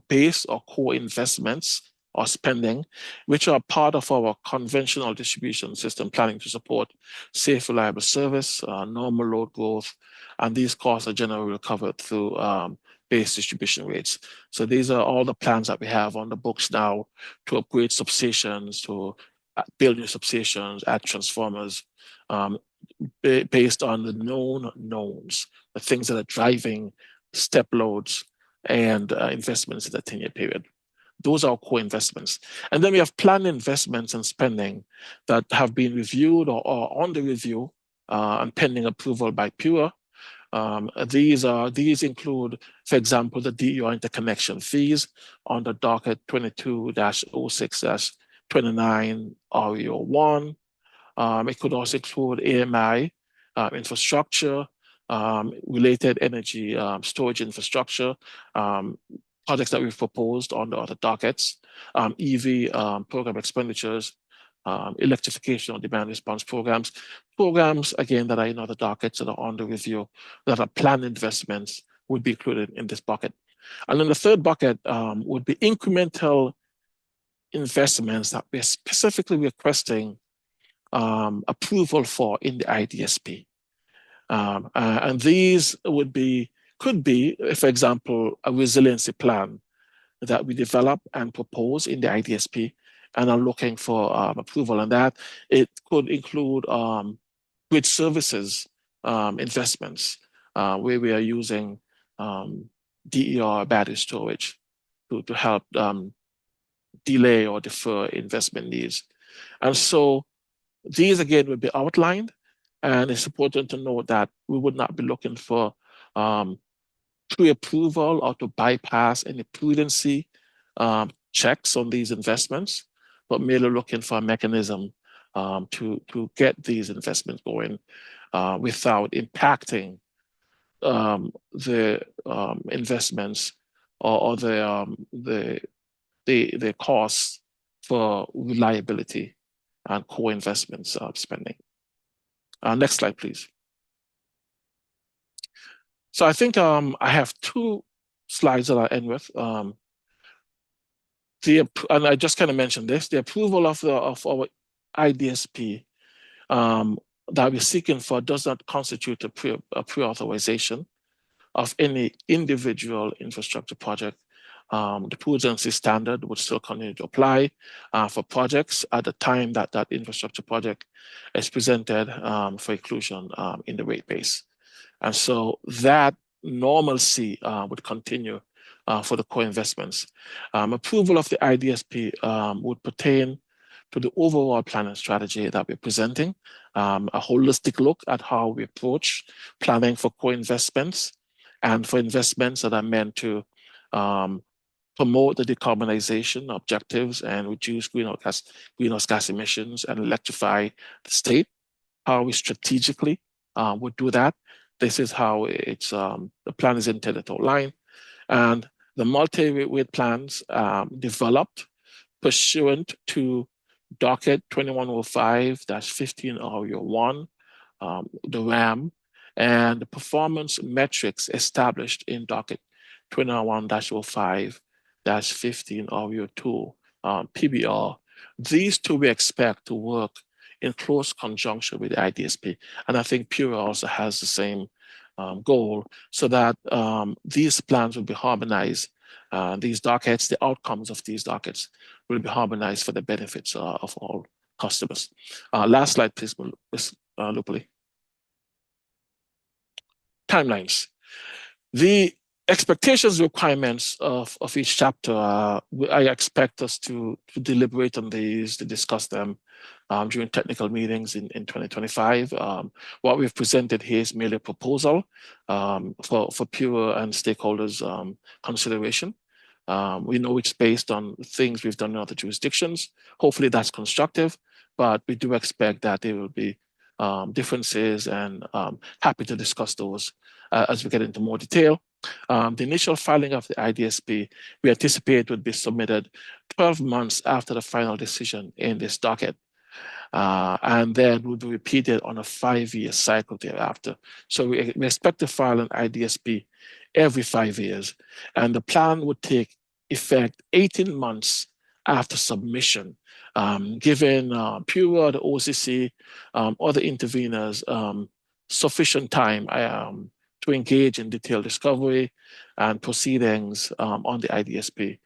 base or core investments or spending, which are part of our conventional distribution system planning to support safe, reliable service, normal load growth, and these costs are generally covered through base distribution rates. So these are all the plans that we have on the books now to upgrade substations, to build new substations, add transformers, based on the known knowns, the things that are driving step loads and investments in the 10-year period. Those are core investments. And then we have planned investments and spending that have been reviewed or on the review and pending approval by Pura. These include, for example, the DER interconnection fees on the docket 22-06-29 REO1. It could also include AMI infrastructure, related energy storage infrastructure, projects that we've proposed on the other dockets, EV program expenditures, electrification or demand response programs, again, that are in other dockets that are on the review, that are planned investments would be included in this bucket. And then the third bucket would be incremental investments that we're specifically requesting approval for in the IDSP. And these could be, for example, a resiliency plan that we develop and propose in the IDSP and are looking for approval on that. It could include grid services investments where we are using DER battery storage to help delay or defer investment needs. And so these again will be outlined, and it's important to note that we would not be looking for pre-approval or to bypass any prudency checks on these investments, but merely looking for a mechanism to get these investments going without impacting the investments or the costs for reliability and core investments spending. Next slide, please. So I think I have 2 slides that I end with. And I just kind of mentioned this, the approval of our IDSP that we're seeking for does not constitute a pre-authorization of any individual infrastructure project. The prudency standard would still continue to apply for projects at the time that that infrastructure project is presented for inclusion in the rate base. And so that normalcy would continue for the co-investments. Approval of the IDSP would pertain to the overall planning strategy that we're presenting, a holistic look at how we approach planning for co-investments and for investments that are meant to promote the decarbonization objectives and reduce greenhouse gas emissions and electrify the state. How we strategically would do that. This is how it's the plan is intended to outline. And the multi-rate plans developed pursuant to docket 2105-15-1, the RAM, and the performance metrics established in docket 21-05-15-2, PBR. These two we expect to work in close conjunction with the IDSP. And I think PURA also has the same goal, so that these plans will be harmonized. These dockets, the outcomes of these dockets will be harmonized for the benefits of all customers. Last slide, please, Lupoli. Timelines. The expectations requirements of each chapter, I expect us to deliberate on these, to discuss them during technical meetings in 2025. What we've presented here is merely a proposal for PURA and stakeholders consideration. We know it's based on things we've done in other jurisdictions. Hopefully that's constructive, but we do expect that there will be differences, and happy to discuss those as we get into more detail. The initial filing of the IDSP, we anticipate would be submitted 12 months after the final decision in this docket. And then will be repeated on a 5-year cycle thereafter. So we expect to file an IDSP every 5 years. And the plan would take effect 18 months after submission, giving PURA, the OCC, other interveners sufficient time to engage in detailed discovery and proceedings on the IDSP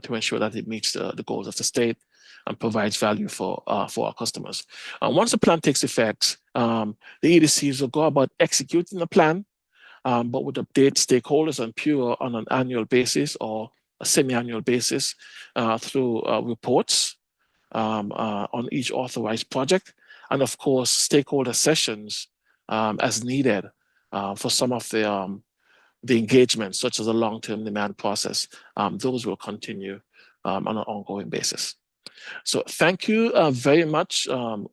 to ensure that it meets the goals of the state and provides value for our customers. Once the plan takes effect, the EDCs will go about executing the plan, but would update stakeholders and PURA on an annual basis or a semi-annual basis through reports on each authorized project, and of course stakeholder sessions as needed for some of the engagements, such as a long-term demand process. Those will continue on an ongoing basis. So thank you very much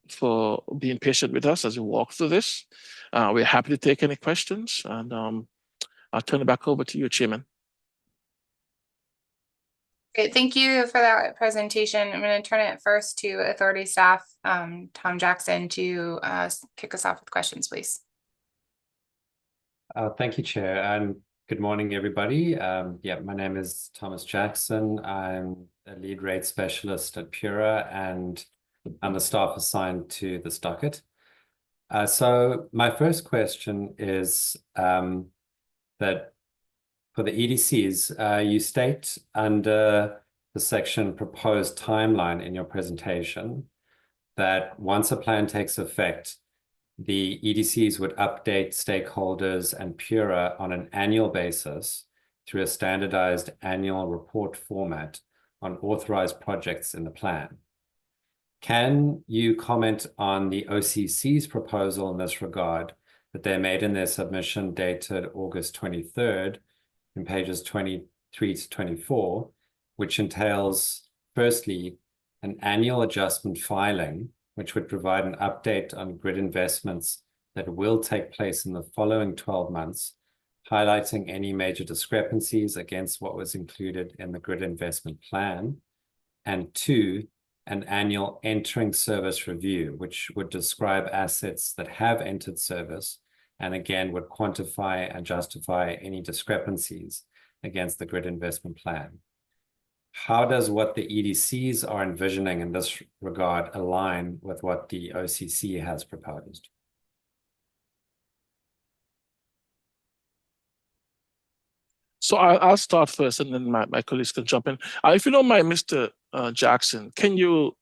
for being patient with us as we walk through this. We're happy to take any questions, and I'll turn it back over to you, Chairman. Great, thank you for that presentation. I'm going to turn it first to Authority Staff, Tom Jackson, to kick us off with questions, please. Thank you, Chair, and good morning, everybody. Yeah, my name is Thomas Jackson. I'm a lead rate specialist at PURA, and I'm the staff assigned to this docket. So my first question is that for the EDCs, you state under the section proposed timeline in your presentation that once a plan takes effect, the EDCs would update stakeholders and PURA on an annual basis through a standardized annual report format on authorized projects in the plan. Can you comment on the OCC's proposal in this regard that they made in their submission dated August 23rd in pages 23 to 24, which entails, firstly, an annual adjustment filing, which would provide an update on grid investments that will take place in the following 12 months, highlighting any major discrepancies against what was included in the grid investment plan, and 2, an annual entering service review, which would describe assets that have entered service and again would quantify and justify any discrepancies against the grid investment plan. how does what the EDCs are envisioning in this regard align with what the OCC has proposed? So I'll start first, and then my colleagues can jump in. If you don't mind, Mr. Jackson, can you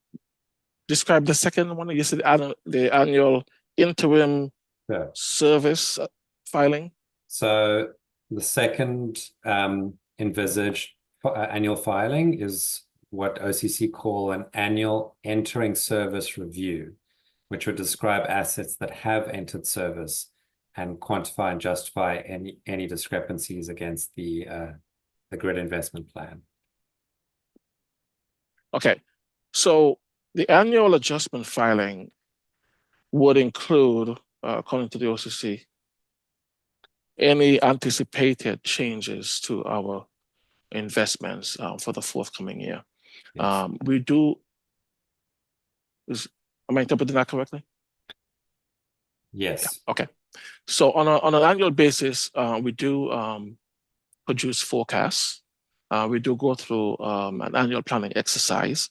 describe the second one? You said the annual interim Yeah. service filing. So the second envisaged annual filing is what OCC call an annual entering service review, which would describe assets that have entered service and quantify and justify any discrepancies against the grid investment plan. Okay, so the annual adjustment filing would include, according to the OCC, any anticipated changes to our investments for the forthcoming year. Yes. We do. Am I interpreting that correctly? Yes. Yeah, okay. So on an annual basis, we do produce forecasts. We do go through an annual planning exercise,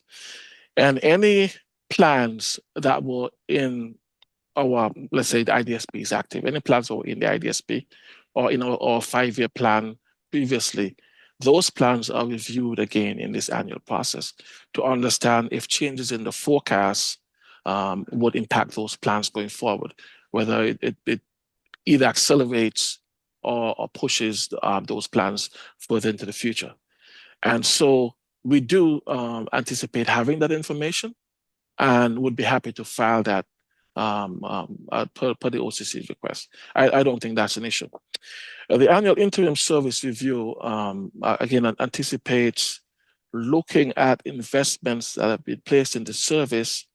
and any plans that were in our, let's say the IDSP is active, any plans that were in the IDSP or in our 5-year plan previously, those plans are reviewed again in this annual process to understand if changes in the forecast would impact those plans going forward, whether it either accelerates or pushes those plans further into the future. And so we do anticipate having that information and would be happy to file that per the OCC's request. I don't think that's an issue. The annual interim service review, again, anticipates looking at investments that have been placed into service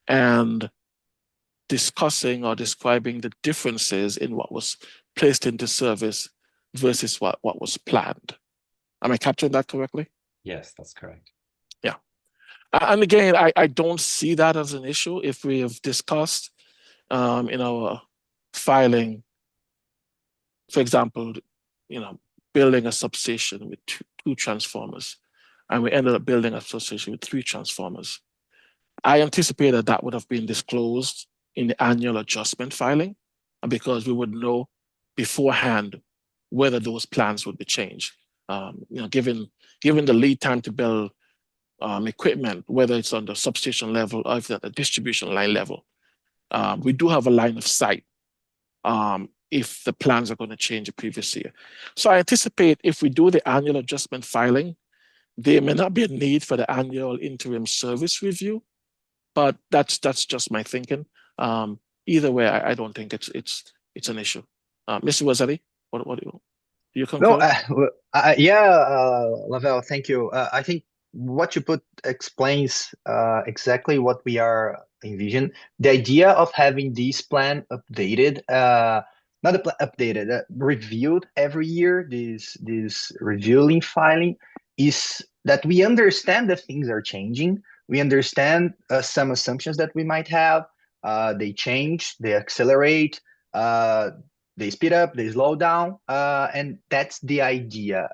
and discussing or describing the differences in what was placed into service versus what was planned. Am I capturing that correctly? Yes, that's correct. Yeah. And again, I don't see that as an issue if we have discussed in our filing, for example, building a substation with two transformers, and we ended up building a substation with 3 transformers. I anticipate that would have been disclosed in the annual adjustment filing, because we would know beforehand whether those plans would be changed. Given the lead time to build equipment, whether it's on the substation level or if it's at the distribution line level, we do have a line of sight if the plans are going to change the previous year. So I anticipate if we do the annual adjustment filing, there may not be a need for the annual interim service review, but that's just my thinking. Either way, I don't think it's an issue. Mr. Wazali, what do you concur? No, yeah, Lavelle, thank you. I think what you put explains exactly what we are envisioning. The idea of having this plan updated, not updated, reviewed every year, this reviewing filing, is that we understand that things are changing. We understand some assumptions that we might have. They change, they accelerate, they speed up, they slow down, and that's the idea.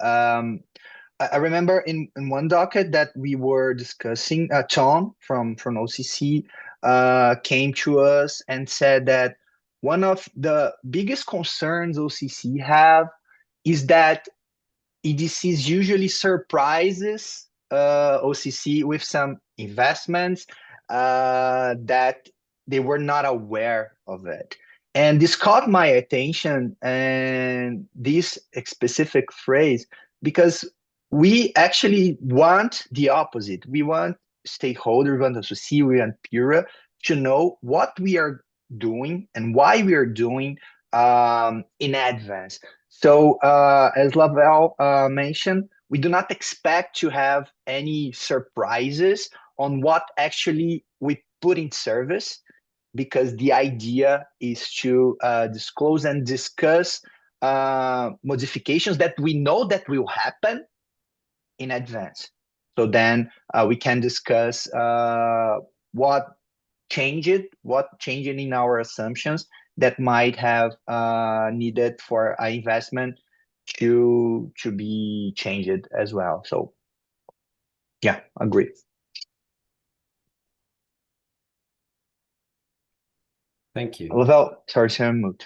I remember in one docket that we were discussing, Tom from OCC came to us and said that one of the biggest concerns OCC have is that EDCs usually surprises OCC with some investments that they were not aware of it. And this caught my attention, and this specific phrase, because we actually want the opposite. We want stakeholders, we want OCC, we want PURA to know what we are doing and why we are doing in advance. So as Lavelle mentioned, we do not expect to have any surprises on what actually we put in service, because the idea is to disclose and discuss modifications that we know that will happen in advance. So then we can discuss what changed in our assumptions that might have needed for our investment to be changed as well. So Yeah, agree. Thank you. Lavelle, sorry to unmute.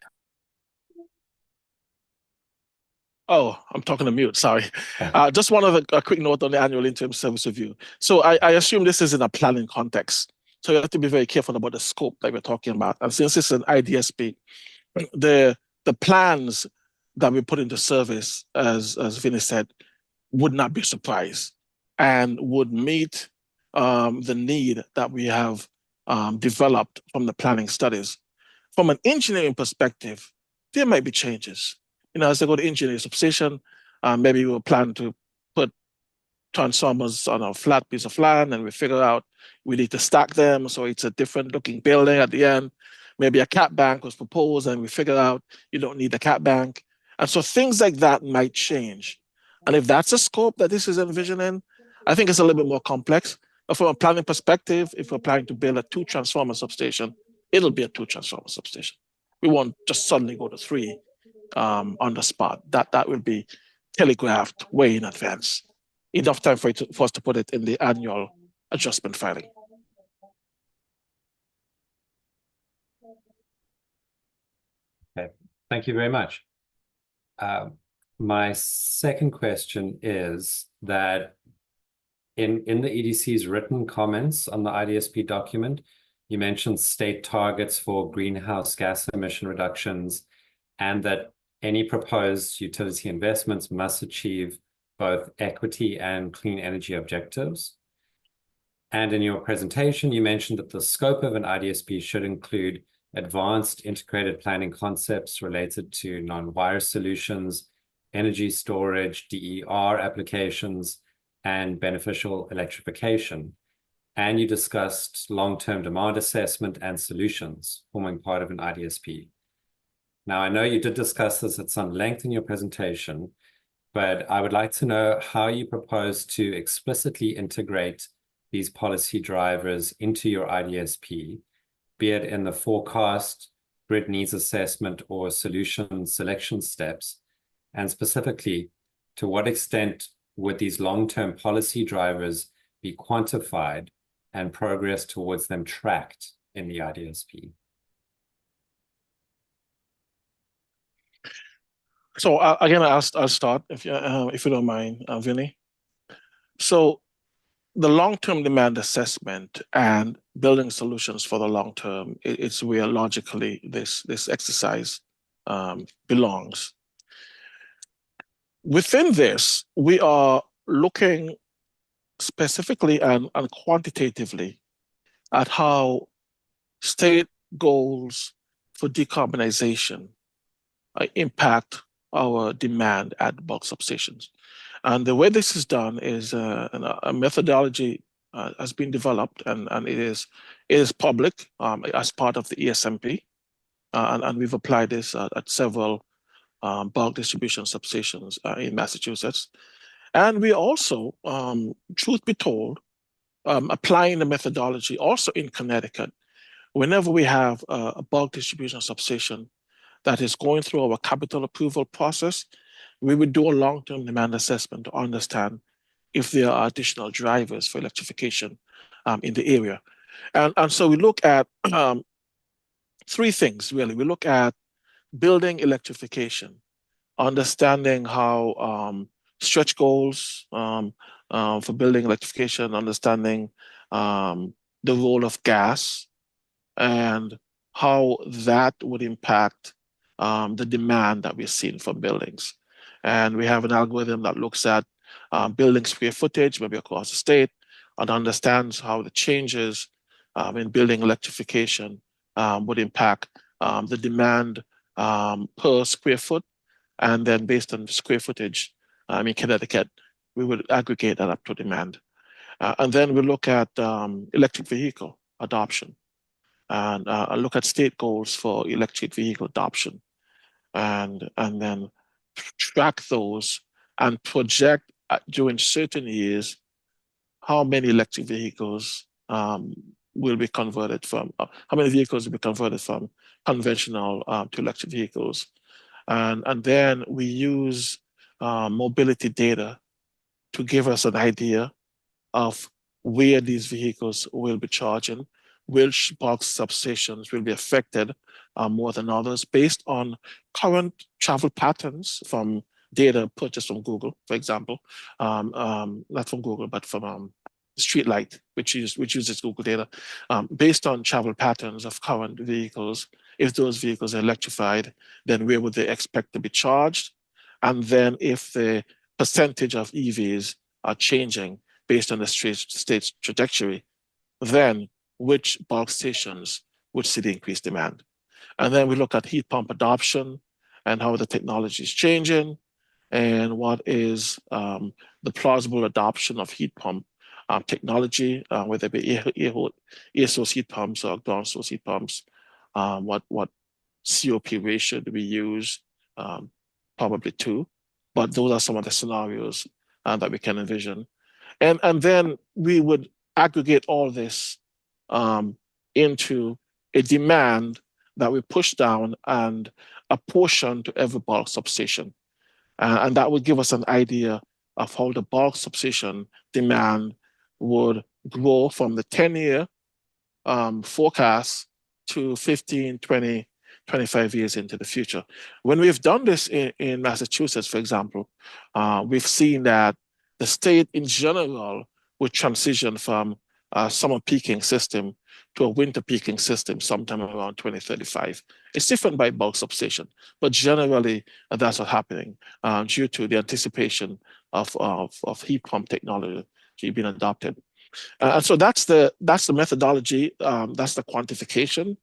Oh, I'm talking to mute, sorry. Just one other a quick note on the annual interim service review. So I assume this is in a planning context. So you have to be very careful about the scope that we're talking about. And since it's an IDSP, the plans that we put into service, as Vinny said, would not be a surprise and would meet the need that we have developed from the planning studies. From an engineering perspective, there might be changes. You know, as they go to engineering substation, maybe we'll plan to put transformers on a flat piece of land and we figure out we need to stack them. So it's a different looking building at the end. Maybe a cat bank was proposed and we figure out you don't need a cat bank. And so things like that might change. And if that's a scope that this is envisioning, I think it's a little bit more complex. But from a planning perspective, if we're planning to build a 2 transformer substation, it'll be a 2 transformer substation. We won't just suddenly go to 3 on the spot. That will be telegraphed way in advance. Enough time for us to put it in the annual adjustment filing. Okay, thank you very much. My second question is that in the EDC's written comments on the IDSP document, you mentioned state targets for greenhouse gas emission reductions and that any proposed utility investments must achieve both equity and clean energy objectives. And in your presentation, you mentioned that the scope of an IDSP should include advanced integrated planning concepts related to non-wire solutions, energy storage, DER applications, and beneficial electrification. And you discussed long-term demand assessment and solutions forming part of an IDSP. Now, I know you did discuss this at some length in your presentation, but I would like to know how you propose to explicitly integrate these policy drivers into your IDSP, be it in the forecast, grid needs assessment, or solution selection steps, and specifically, to what extent would these long-term policy drivers be quantified and progress towards them tracked in the IDSP? So again, I'll start if you don't mind, Vinny. So the long-term demand assessment and building solutions for the long term, it's where logically this exercise belongs. Within this, we are looking specifically and quantitatively at how state goals for decarbonization impact our demand at bulk substations. And the way this is done is a methodology has been developed and it is public as part of the ESMP. And we've applied this at several bulk distribution substations in Massachusetts. And we also, truth be told, applying the methodology also in Connecticut. Whenever we have a bulk distribution substation that is going through our capital approval process, we would do a long-term demand assessment to understand if there are additional drivers for electrification in the area. And so we look at 3 things, really. We look at building electrification, understanding how stretch goals for building electrification, understanding the role of gas and how that would impact the demand that we're seeing from buildings. And we have an algorithm that looks at building square footage, maybe across the state, and understands how the changes in building electrification would impact the demand per square foot. And then based on the square footage in Connecticut, we would aggregate that up to demand. And then we look at electric vehicle adoption and look at state goals for electric vehicle adoption and then track those and project during certain years how many electric vehicles will be converted from, how many vehicles will be converted from conventional to electric vehicles. And then we use mobility data to give us an idea of where these vehicles will be charging, which bulk substations will be affected more than others based on current travel patterns from data purchased from Google, for example, not from Google, but from Streetlight, which uses Google data, based on travel patterns of current vehicles. If those vehicles are electrified, then where would they expect to be charged? And then if the percentage of EVs are changing based on the state's trajectory, then which bulk stations would see the increased demand? And then we look at heat pump adoption and how the technology is changing and what is the plausible adoption of heat pump technology, whether it be air source heat pumps or ground source heat pumps. What COP ratio do we use? Probably 2, but those are some of the scenarios that we can envision. And then we would aggregate all this into a demand that we push down and apportion to every bulk substation. And that would give us an idea of how the bulk substation demand would grow from the 10-year forecast to 15, 20, 25 years into the future. When we've done this in Massachusetts, for example, we've seen that the state in general would transition from a summer peaking system to a winter peaking system sometime around 2035. It's different by bulk substation, but generally that's what's happening due to the anticipation of heat pump technology being adopted. And so that's the methodology, that's the quantification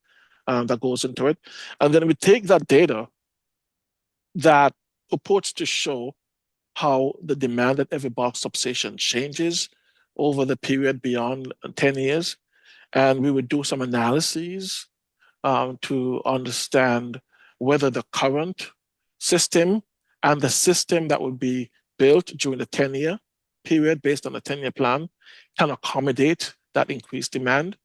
that goes into it. And then we take that data that purports to show how the demand at every bulk substation changes over the period beyond 10 years. And we would do some analyses to understand whether the current system and the system that would be built during the 10-year period based on the 10-year plan can accommodate that increased demand,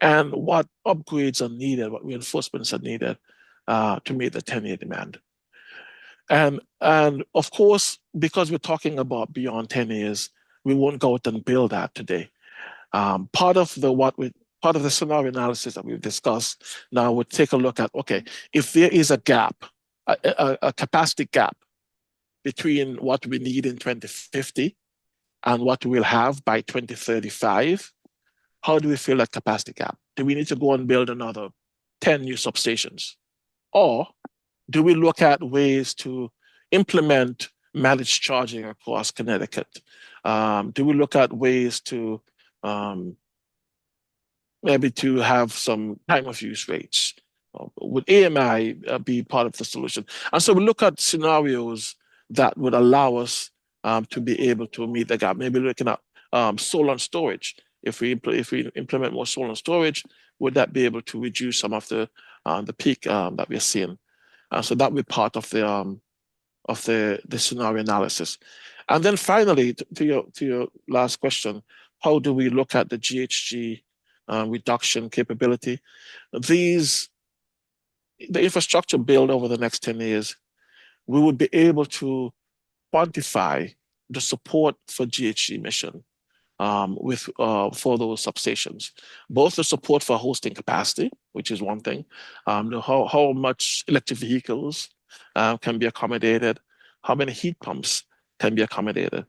and what upgrades are needed, what reinforcements are needed to meet the 10-year demand. And of course, because we're talking about beyond 10 years, we won't go out and build that today. Part of the scenario analysis that we've discussed now would take a look at, okay, if there is a gap, a capacity gap between what we need in 2050 and what we'll have by 2035, how do we fill that capacity gap? Do we need to go and build another 10 new substations? Or do we look at ways to implement managed charging across Connecticut? Do we look at ways to maybe to have some time of use rates? Would AMI be part of the solution? And so we look at scenarios that would allow us to be able to meet the gap. Maybe looking at solar and storage. If we implement more solar and storage, would that be able to reduce some of the peak that we're seeing? So that would be part of the scenario analysis. And then finally, to your last question, how do we look at the GHG reduction capability? The infrastructure build over the next 10 years, we would be able to quantify the support for GHG emission for those substations, both the support for hosting capacity, which is one thing, how much electric vehicles can be accommodated, how many heat pumps can be accommodated,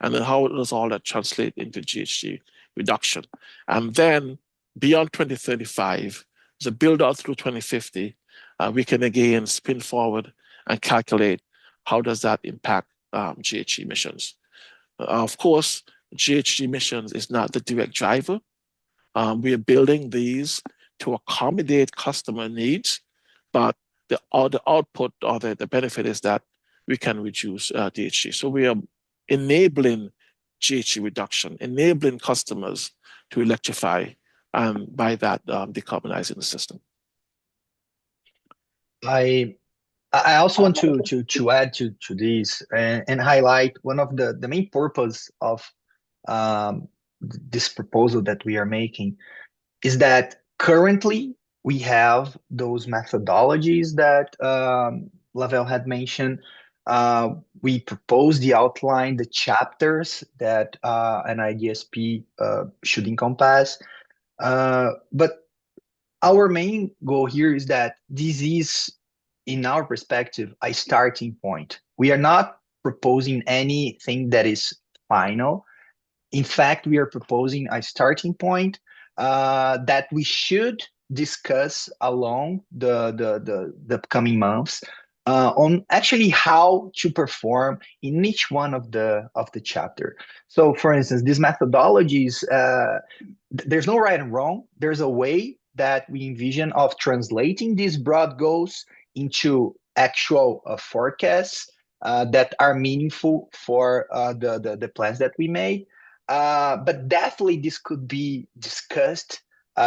and then how does all that translate into GHG reduction. And then beyond 2035, the build out through 2050, we can again spin forward and calculate how does that impact GHG emissions. Of course, GHG emissions is not the direct driver. We are building these to accommodate customer needs, but the output or the benefit is that we can reduce GHG. So we are enabling GHG reduction, enabling customers to electrify, and by that decarbonizing the system. I also want to add to this and highlight one of the main purpose of this proposal that we are making is that currently we have those methodologies that Lavelle had mentioned. we propose the outline, the chapters that an IDSP should encompass. But our main goal here is that this is, in our perspective, a starting point. We are not proposing anything that is final. In fact, we are proposing a starting point that we should discuss along the coming months on actually how to perform in each one of the chapter. So, for instance, these methodologies, there's no right and wrong. There's a way that we envision of translating these broad goals into actual forecasts that are meaningful for the plans that we made. But definitely this could be discussed.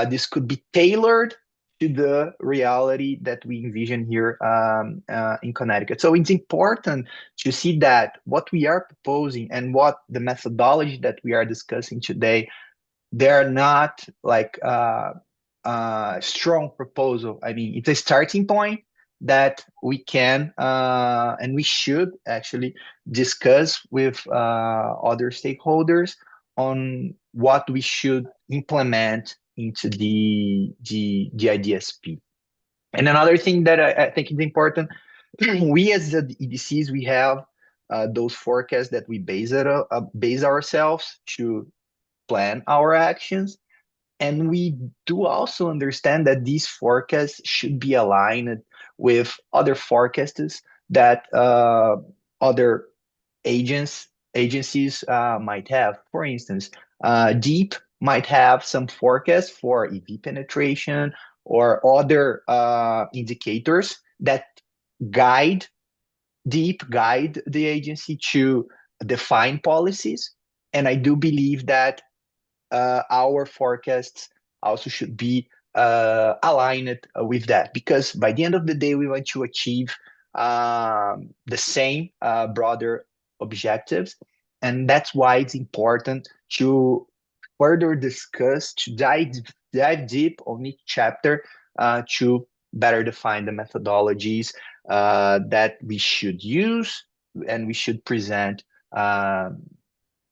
This could be tailored to the reality that we envision here in Connecticut. So it's important to see that what we are proposing and what the methodology that we are discussing today, they're not like strong proposal. I mean, it's a starting point that we can and we should actually discuss with other stakeholders on what we should implement into the IDSP. And another thing that I think is important, we as the EDCs, we have those forecasts that we base ourselves to plan our actions. And we do also understand that these forecasts should be aligned with other forecasters that other agencies might have. For instance, DEEP might have some forecasts for EV penetration or other indicators that guide the agency to define policies. And I do believe that our forecasts also should be aligned with that, because by the end of the day, we want to achieve the same broader objectives. And that's why it's important to further discuss, to dive deep on each chapter to better define the methodologies that we should use and we should present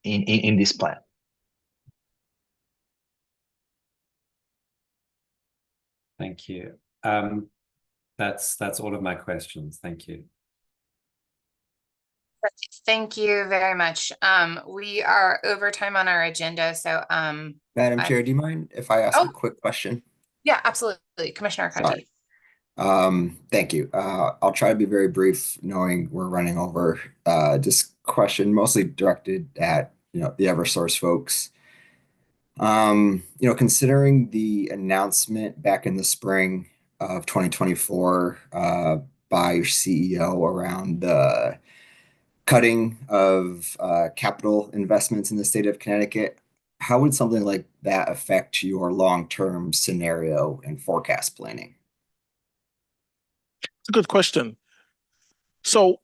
in this plan. Thank you. That's all of my questions. Thank you. Thank you very much. We are over time on our agenda, so Madam Chair, do you mind if I ask Oh. a quick question? yeah, absolutely. Commissioner Conti. Sorry. Thank you. I'll try to be very brief, knowing we're running over. This question mostly directed at the Eversource folks. Considering the announcement back in the spring of 2024 by your CEO around the cutting of capital investments in the state of Connecticut, how would something like that affect your long-term scenario and forecast planning? It's a good question. So,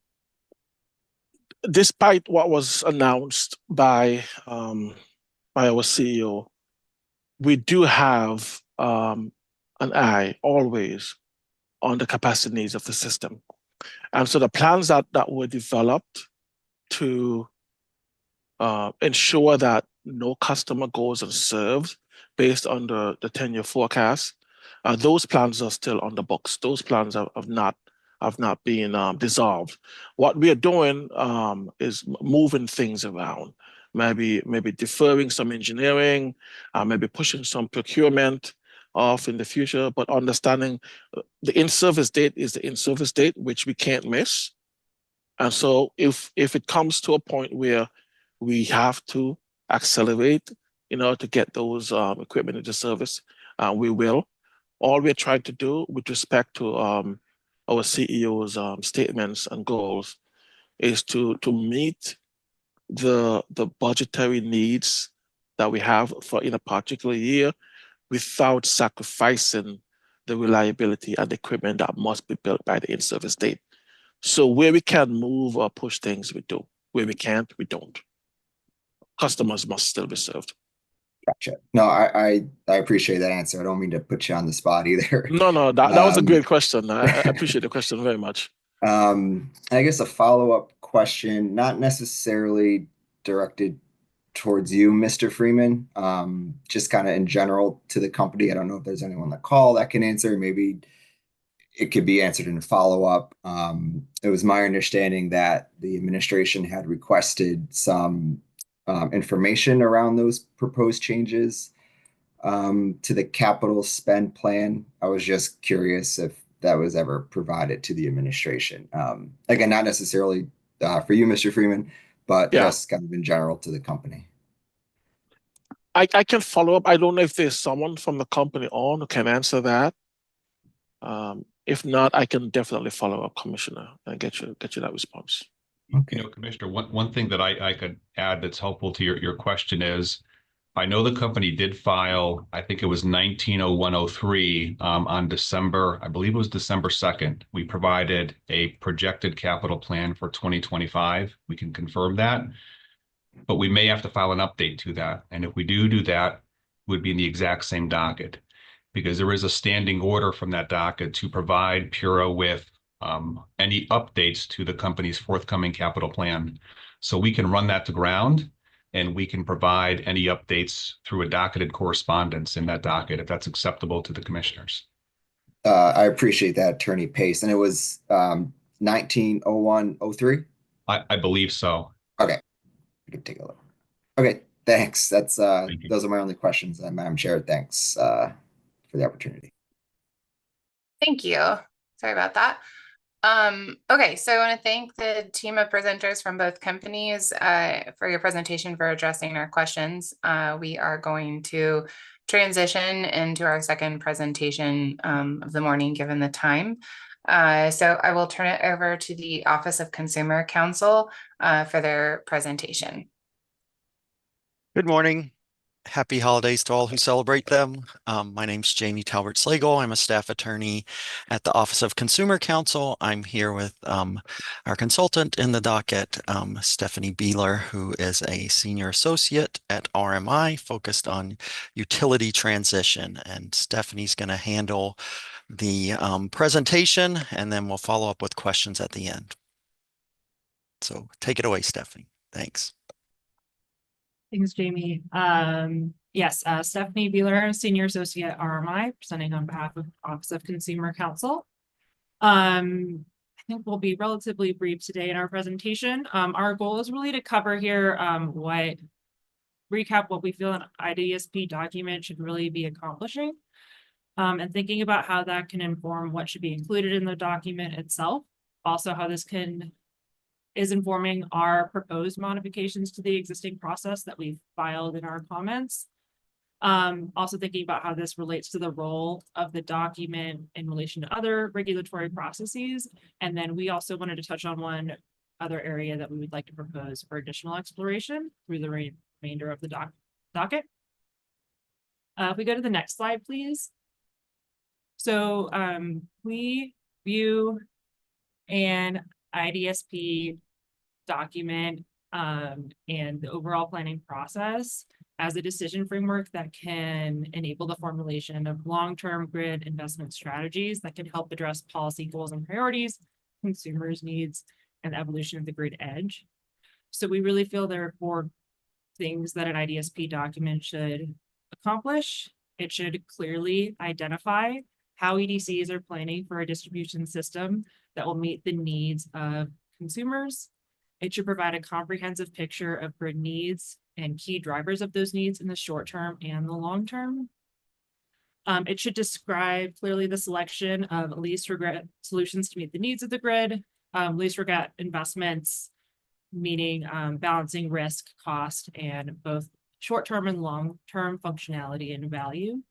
despite what was announced by our CEO, we do have an eye always on the capacity needs of the system. And so the plans that were developed to ensure that no customer goes unserved based on the 10-year forecast, those plans are still on the books. Those plans have not been dissolved. What we are doing is moving things around, maybe deferring some engineering, maybe pushing some procurement off in the future, but understanding the in-service date is the in-service date, which we can't miss. And so if it comes to a point where we have to accelerate, to get those equipment into service, we will. All we're trying to do with respect to our CEO's statements and goals is to meet the budgetary needs that we have for in a particular year without sacrificing the reliability and the equipment that must be built by the in-service date. So where we can move or push things, we do. Where we can't, we don't. Customers must still be served. Gotcha. No, I appreciate that answer. I don't mean to put you on the spot either. No, that was a great question. I appreciate the question very much. I guess a follow-up question, not necessarily directed towards you, Mr. Freeman, just kind of in general to the company. I don't know if there's anyone on the call that can answer. Maybe it could be answered in a follow-up. It was my understanding that the administration had requested some information around those proposed changes to the capital spend plan. I was just curious if that was ever provided to the administration. Again, not necessarily for you, Mr. Freeman, but Yeah. just kind of in general to the company. I can follow up. I don't know if there's someone from the company on who can answer that. If not, I can definitely follow up, Commissioner, and get you that response. Okay. You know, Commissioner, one thing that I could add that's helpful to your question is, I know the company did file, I think it was 190103 on December, I believe it was December 2nd. We provided a projected capital plan for 2025. We can confirm that, but we may have to file an update to that. And if we do that, it would be in the exact same docket, because there is a standing order from that docket to provide PURA with any updates to the company's forthcoming capital plan. So we can run that to ground, and we can provide any updates through a docketed correspondence in that docket, if that's acceptable to the commissioners. I appreciate that, Attorney Pace. And it was 190103? I believe so. Okay. We can take a look. Okay, thanks. That's Thank you. those are my only questions, Madam Chair. Thanks for the opportunity. Thank you. Sorry about that. Okay, so I want to thank the team of presenters from both companies for your presentation, for addressing our questions. We are going to transition into our second presentation of the morning, given the time. So I will turn it over to the Office of Consumer Counsel for their presentation. Good morning. Happy holidays to all who celebrate them. My name's Jamie Talbert Slagle. I'm a staff attorney at the Office of Consumer Counsel. I'm here with our consultant in the docket, Stephanie Beeler, who is a senior associate at RMI focused on utility transition. And Stephanie's going to handle the presentation, and then we'll follow up with questions at the end. So take it away, Stephanie. Thanks. Thanks, Jamie. Yes, Stephanie Beeler, Senior Associate at RMI, presenting on behalf of Office of Consumer Counsel. I think we'll be relatively brief today in our presentation. Our goal is really to cover here recap what we feel an IDSP document should really be accomplishing, and thinking about how that can inform what should be included in the document itself. Also, how this is informing our proposed modifications to the existing process that we've filed in our comments. Also thinking about how this relates to the role of the document in relation to other regulatory processes. And then we also wanted to touch on one other area that we would like to propose for additional exploration through the remainder of the docket. If we go to the next slide, please. So we view an IDSP document and the overall planning process as a decision framework that can enable the formulation of long-term grid investment strategies that can help address policy goals and priorities, consumers' needs, and the evolution of the grid edge. So we really feel there are 4 things that an IDSP document should accomplish. It should clearly identify how EDCs are planning for a distribution system that will meet the needs of consumers. It should provide a comprehensive picture of grid needs and key drivers of those needs in the short term and the long term. It should describe clearly the selection of least regret solutions to meet the needs of the grid, least regret investments, meaning balancing risk, cost, and both short-term and long-term functionality and value.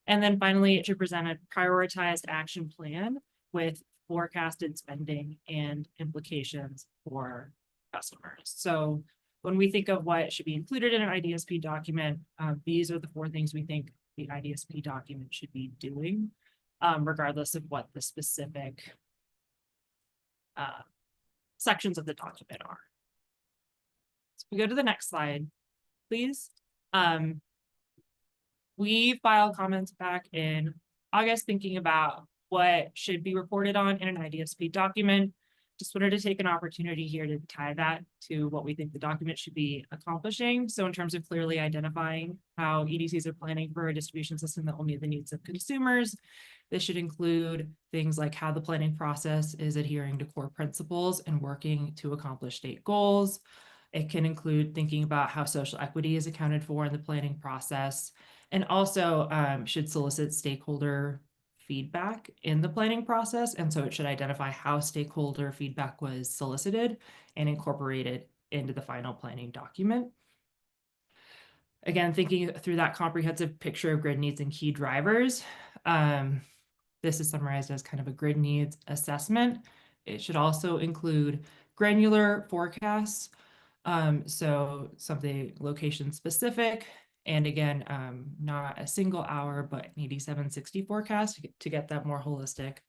And then finally, it should present a prioritized action plan with forecasted spending and implications for customers. So when we think of what should be included in an IDSP document, these are the 4 things we think the IDSP document should be doing, regardless of what the specific sections of the document are. So we go to the next slide, please. We filed comments back in August thinking about what should be reported on in an IDSP document. just wanted to take an opportunity here to tie that to what we think the document should be accomplishing. So in terms of clearly identifying how EDCs are planning for a distribution system that will meet the needs of consumers, this should include things like how the planning process is adhering to core principles and working to accomplish state goals. It can include thinking about how social equity is accounted for in the planning process, and also should solicit stakeholder feedback in the planning process. And so it should identify how stakeholder feedback was solicited and incorporated into the final planning document. Again, thinking through that comprehensive picture of grid needs and key drivers, this is summarized as kind of a grid needs assessment. It should also include granular forecasts, so something location specific, and again, not a single hour, but an 8760 forecast to get that more holistic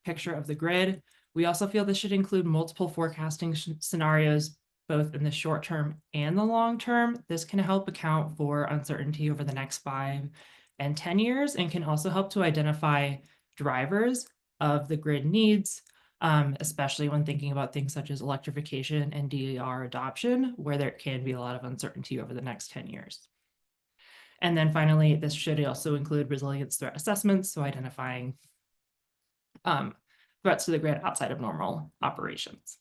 picture of the grid. We also feel this should include multiple forecasting scenarios, both in the short term and the long term. This can help account for uncertainty over the next 5 and 10 years, and can also help to identify drivers of the grid needs, especially when thinking about things such as electrification and DER adoption, where there can be a lot of uncertainty over the next 10 years. And then finally, this should also include resilience threat assessments, so identifying threats to the grid outside of normal operations.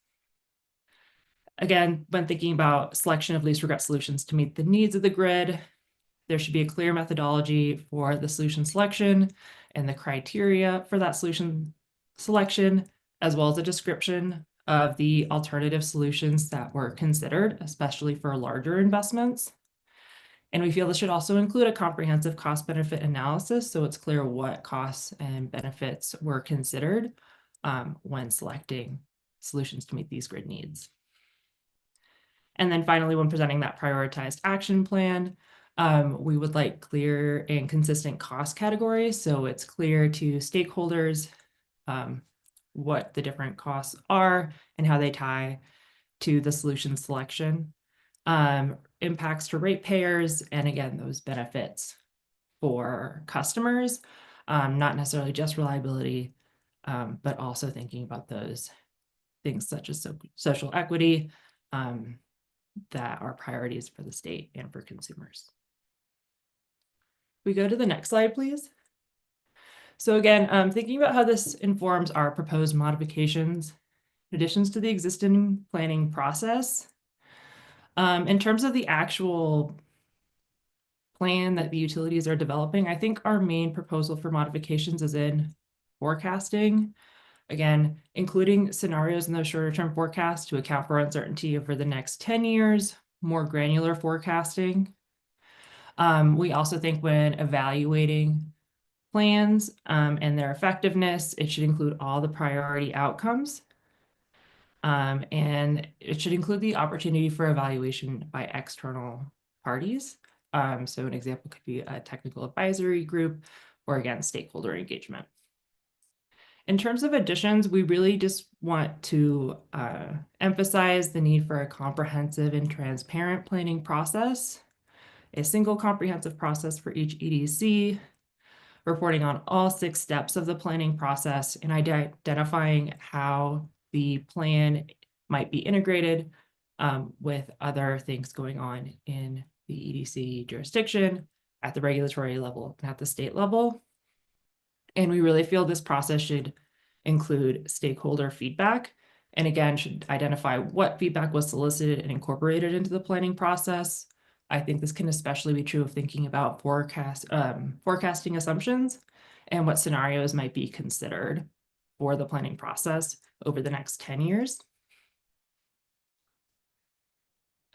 Again, when thinking about selection of least regret solutions to meet the needs of the grid, there should be a clear methodology for the solution selection and the criteria for that solution selection, as well as a description of the alternative solutions that were considered, especially for larger investments. And we feel this should also include a comprehensive cost-benefit analysis, so it's clear what costs and benefits were considered when selecting solutions to meet these grid needs. And then finally, when presenting that prioritized action plan, we would like clear and consistent cost categories, so it's clear to stakeholders what the different costs are and how they tie to the solution selection. Impacts to ratepayers, and again, those benefits for customers, not necessarily just reliability, but also thinking about those things such as social equity that are priorities for the state and for consumers. We go to the next slide, please. So again, thinking about how this informs our proposed modifications, additions to the existing planning process. In terms of the actual plan that the utilities are developing, I think our main proposal for modifications is in forecasting. Again, including scenarios in those shorter term forecasts to account for uncertainty over the next 10 years, more granular forecasting. We also think when evaluating plans and their effectiveness, it should include all the priority outcomes. And it should include the opportunity for evaluation by external parties. So an example could be a technical advisory group, or again, stakeholder engagement. In terms of additions, we really just want to emphasize the need for a comprehensive and transparent planning process, a single comprehensive process for each EDC, reporting on all 6 steps of the planning process, and identifying how the plan might be integrated with other things going on in the EDC jurisdiction, at the regulatory level, and at the state level. And we really feel this process should include stakeholder feedback, and again, should identify what feedback was solicited and incorporated into the planning process. I think this can especially be true of thinking about forecasting assumptions and what scenarios might be considered for the planning process over the next 10 years.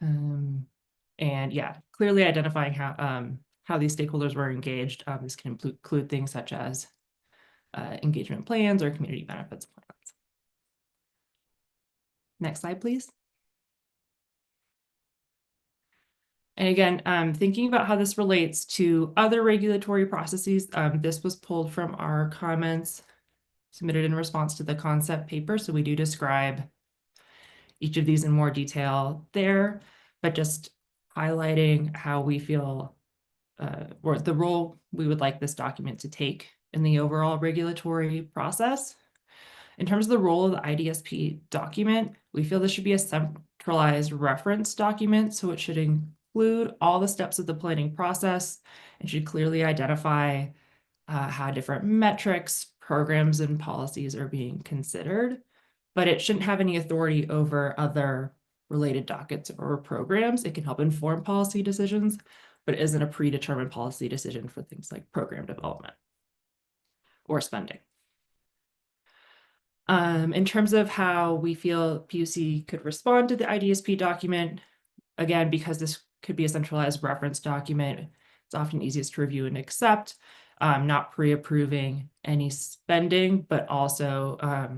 And yeah, clearly identifying how these stakeholders were engaged. This can include things such as engagement plans or community benefits plans. Next slide, please. And again, thinking about how this relates to other regulatory processes, this was pulled from our comments submitted in response to the concept paper. So we do describe each of these in more detail there, but just highlighting how we feel or the role we would like this document to take in the overall regulatory process. In terms of the role of the IDSP document, we feel this should be a centralized reference document, so it should include all the steps of the planning process and should clearly identify how different metrics, programs, and policies are being considered, but it shouldn't have any authority over other related dockets or programs. It can help inform policy decisions, but it isn't a predetermined policy decision for things like program development or spending. In terms of how we feel PUC could respond to the IDSP document, again, because this could be a centralized reference document, it's often easiest to review and accept, not pre-approving any spending, but also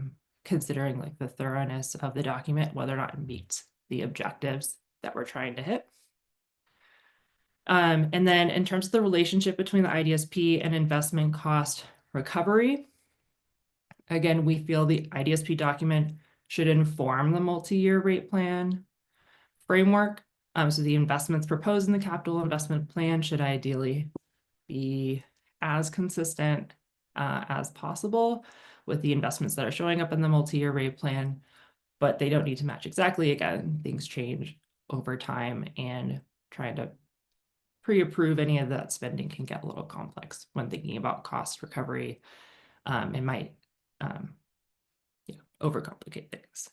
considering like the thoroughness of the document, whether or not it meets the objectives that we're trying to hit. And then in terms of the relationship between the IDSP and investment cost recovery, again, we feel the IDSP document should inform the multi-year rate plan framework. So the investments proposed in the capital investment plan should ideally be as consistent as possible with the investments that are showing up in the multi-year rate plan, but they don't need to match exactly. Again, things change over time, and trying to pre-approve any of that spending can get a little complex when thinking about cost recovery. It might overcomplicate things.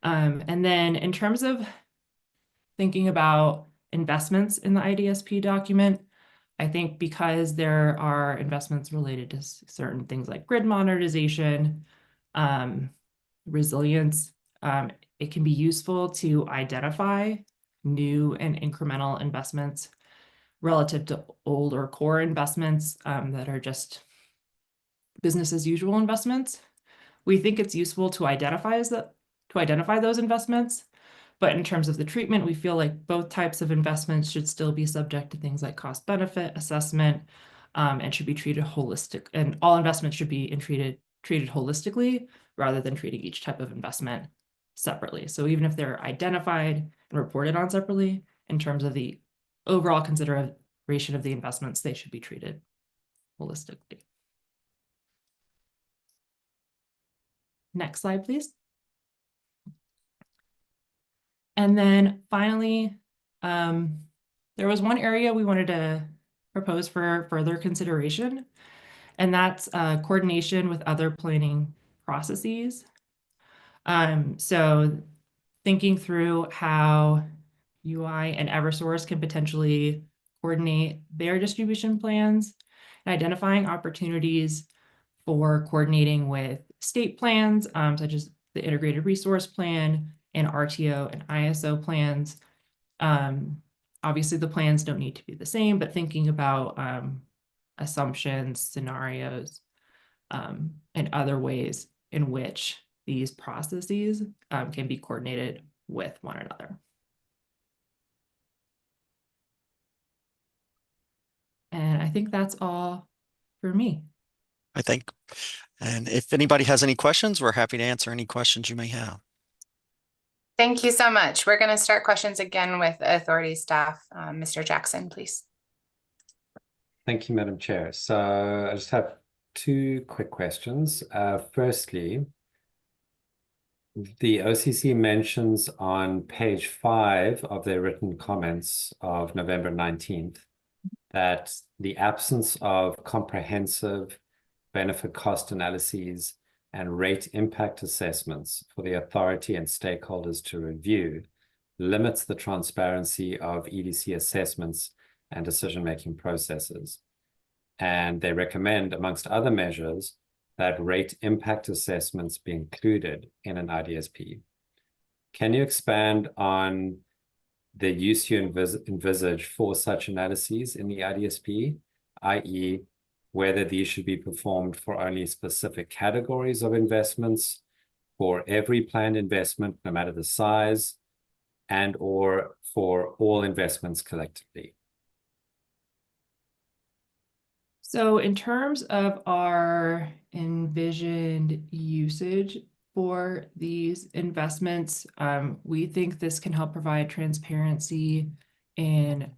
And then in terms of thinking about investments in the IDSP document, I think because there are investments related to certain things like grid modernization, resilience, it can be useful to identify new and incremental investments relative to older core investments that are just business as usual investments. We think it's useful to identify those investments, but in terms of the treatment, we feel like both types of investments should still be subject to things like cost benefit assessment, and should be treated holistic, and all investments should be treated holistically rather than treating each type of investment separately. So even if they're identified and reported on separately, in terms of the overall consideration of the investments, they should be treated holistically. Next slide, please. And then finally, there was one area we wanted to propose for further consideration, and that's coordination with other planning processes. So thinking through how UI and Eversource can potentially coordinate their distribution plans, and identifying opportunities for coordinating with state plans, such as the Integrated Resource Plan and RTO and ISO plans. Obviously, the plans don't need to be the same, but thinking about assumptions, scenarios, and other ways in which these processes can be coordinated with one another. And I think that's all for me. I think. And if anybody has any questions, we're happy to answer any questions you may have. Thank you so much. We're going to start questions again with authority staff. Mr. Jackson, please. Thank you, Madam Chair. So I just have two quick questions. Firstly, the OCC mentions on page 5 of their written comments of November 19th that the absence of comprehensive benefit cost analyses and rate impact assessments for the authority and stakeholders to review limits the transparency of EDC assessments and decision-making processes. And they recommend, amongst other measures, that rate impact assessments be included in an IDSP. Can you expand on the use you envisage for such analyses in the IDSP, i.e., whether these should be performed for only specific categories of investments, for every planned investment, no matter the size, and or for all investments collectively? So in terms of our envisioned usage for these investments, we think this can help provide transparency in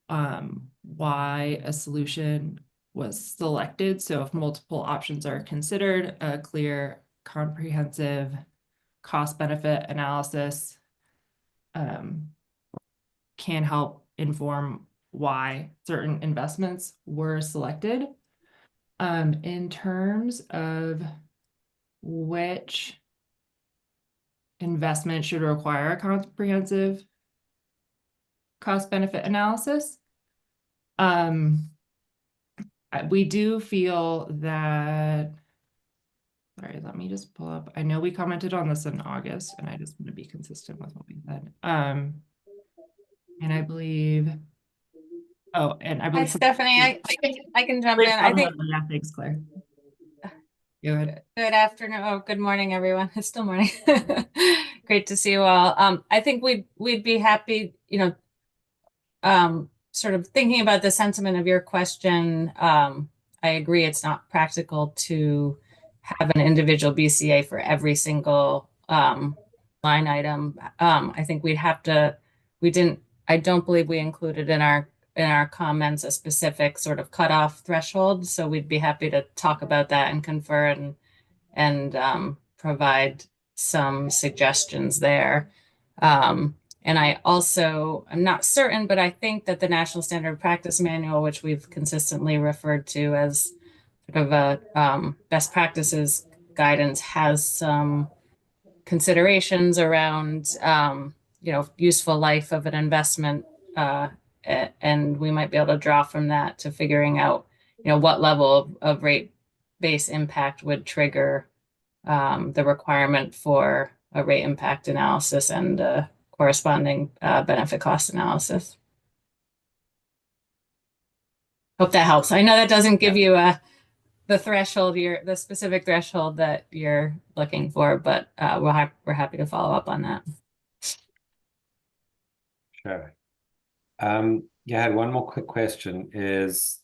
why a solution was selected. So if multiple options are considered, a clear, comprehensive cost benefit analysis can help inform why certain investments were selected. In terms of which investment should require a comprehensive cost benefit analysis, we do feel that, sorry, let me just pull up. I know we commented on this in August, and I just want to be consistent with what we said. And I believe, oh, and I Hi, believe. Stephanie, I can jump in. I think, Yeah, thanks, Claire. Go ahead. good afternoon. Oh, good morning, everyone. It's still morning. Great to see you all. I think we'd be happy, sort of thinking about the sentiment of your question. I agree it's not practical to have an individual BCA for every single line item. I think we'd have to, I don't believe we included in our comments a specific sort of cutoff threshold. So we'd be happy to talk about that and confer and provide some suggestions there. And I'm not certain, but I think that the National Standard Practice Manual, which we've consistently referred to as sort of a best practices guidance, has some considerations around, useful life of an investment. And we might be able to draw from that to figuring out, what level of rate base impact would trigger the requirement for a rate impact analysis and corresponding benefit cost analysis. Hope that helps. I know that doesn't give you the specific threshold that you're looking for, but we're happy to follow up on that. Sure. Yeah, I had one more quick question, is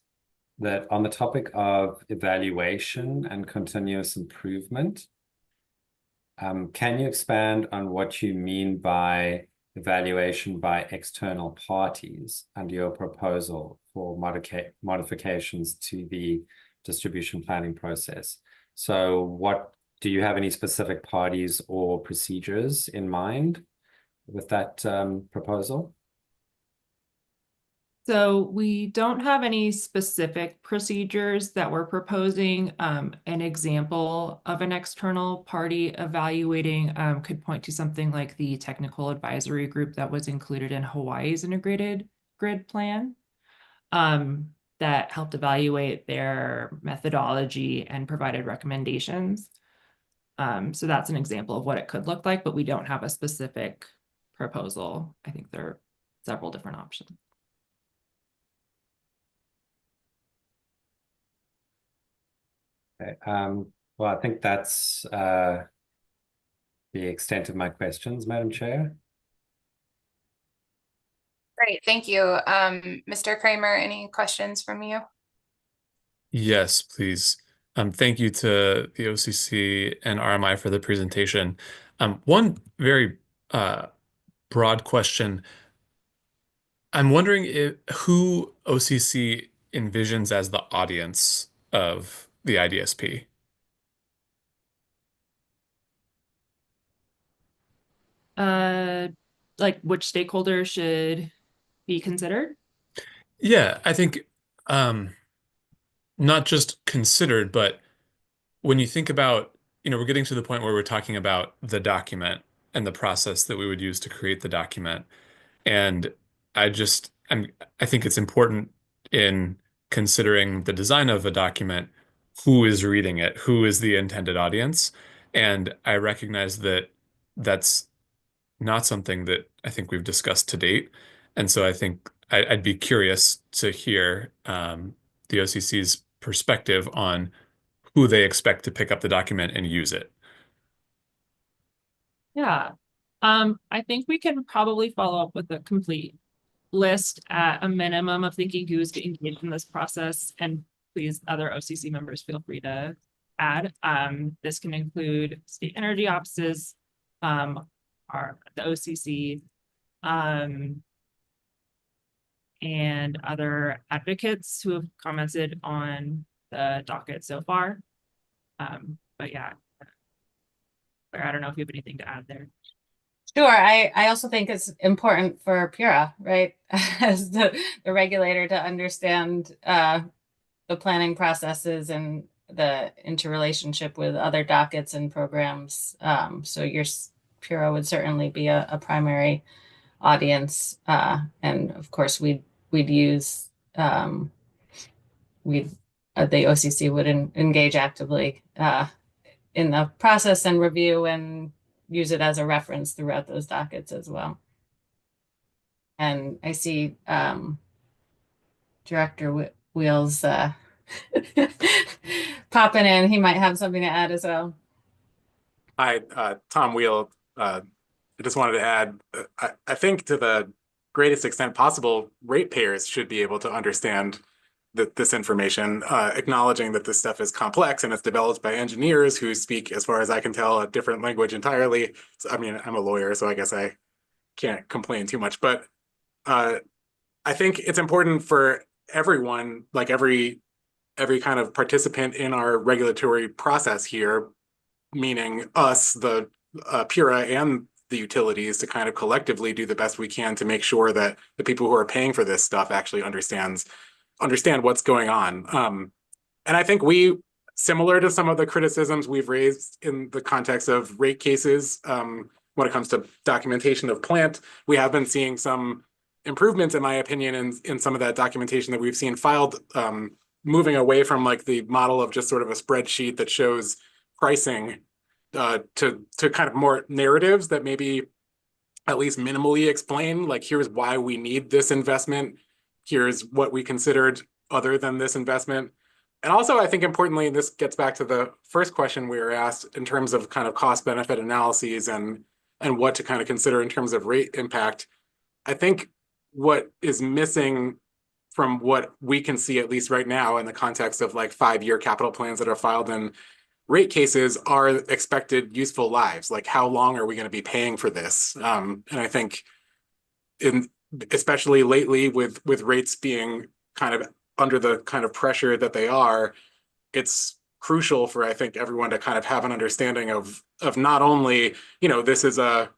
that on the topic of evaluation and continuous improvement, can you expand on what you mean by evaluation by external parties under your proposal for modifications to the distribution planning process? So do you have any specific parties or procedures in mind with that proposal? So we don't have any specific procedures that we're proposing. An example of an external party evaluating could point to something like the technical advisory group that was included in Hawaii's integrated grid plan that helped evaluate their methodology and provided recommendations. So that's an example of what it could look like, but we don't have a specific proposal. I think there are several different options. Okay. Well, I think that's the extent of my questions, Madam Chair. Great, thank you. Mr. Kramer, any questions from you? Yes, please. Thank you to the OCC and RMI for the presentation. One very broad question. I'm wondering who OCC envisions as the audience of the IDSP. Like which stakeholders should be considered? Yeah, I think not just considered, but when you think about, we're getting to the point where we're talking about the document and the process that we would use to create the document. And I think it's important in considering the design of a document, who is reading it, who is the intended audience. And I recognize that that's not something that I think we've discussed to date. And so I think I'd be curious to hear the OCC's perspective on who they expect to pick up the document and use it. Yeah, I think we can probably follow up with a complete list at a minimum of thinking who's engaged in this process, and please, other OCC members, feel free to add. This can include state energy offices, the OCC, and other advocates who have commented on the docket so far. But yeah, Claire, I don't know if you have anything to add there. Sure. I also think it's important for PURA, right, as the regulator to understand the planning processes and the interrelationship with other dockets and programs. So your PURA would certainly be a primary audience. And of course, we'd use, the OCC would engage actively in the process and review and use it as a reference throughout those dockets as well. And I see Director Wheels popping in. He might have something to add as well. Hi, Tom Wheel. I just wanted to add, I think to the greatest extent possible, ratepayers should be able to understand this information, acknowledging that this stuff is complex and it's developed by engineers who speak, as far as I can tell, a different language entirely. So, I mean, I'm a lawyer, so I guess I can't complain too much, but I think it's important for everyone, like every kind of participant in our regulatory process here, meaning us, the PURA and the utilities, to kind of collectively do the best we can to make sure that the people who are paying for this stuff actually understand what's going on. And I think similar to some of the criticisms we've raised in the context of rate cases, when it comes to documentation of plant, we have been seeing some improvements, in my opinion, in some of that documentation that we've seen filed, moving away from like the model of just sort of a spreadsheet that shows pricing to kind of more narratives that maybe at least minimally explain, like, here's why we need this investment. Here's what we considered other than this investment. And also, I think importantly, and this gets back to the first question we were asked in terms of kind of cost benefit analyses and what to kind of consider in terms of rate impact. I think what is missing from what we can see, at least right now, in the context of like 5-year capital plans that are filed in rate cases, are expected useful lives. Like, how long are we going to be paying for this? And I think especially lately with rates being kind of under the kind of pressure that they are, it's crucial for, I think, everyone to kind of have an understanding of not only, this is a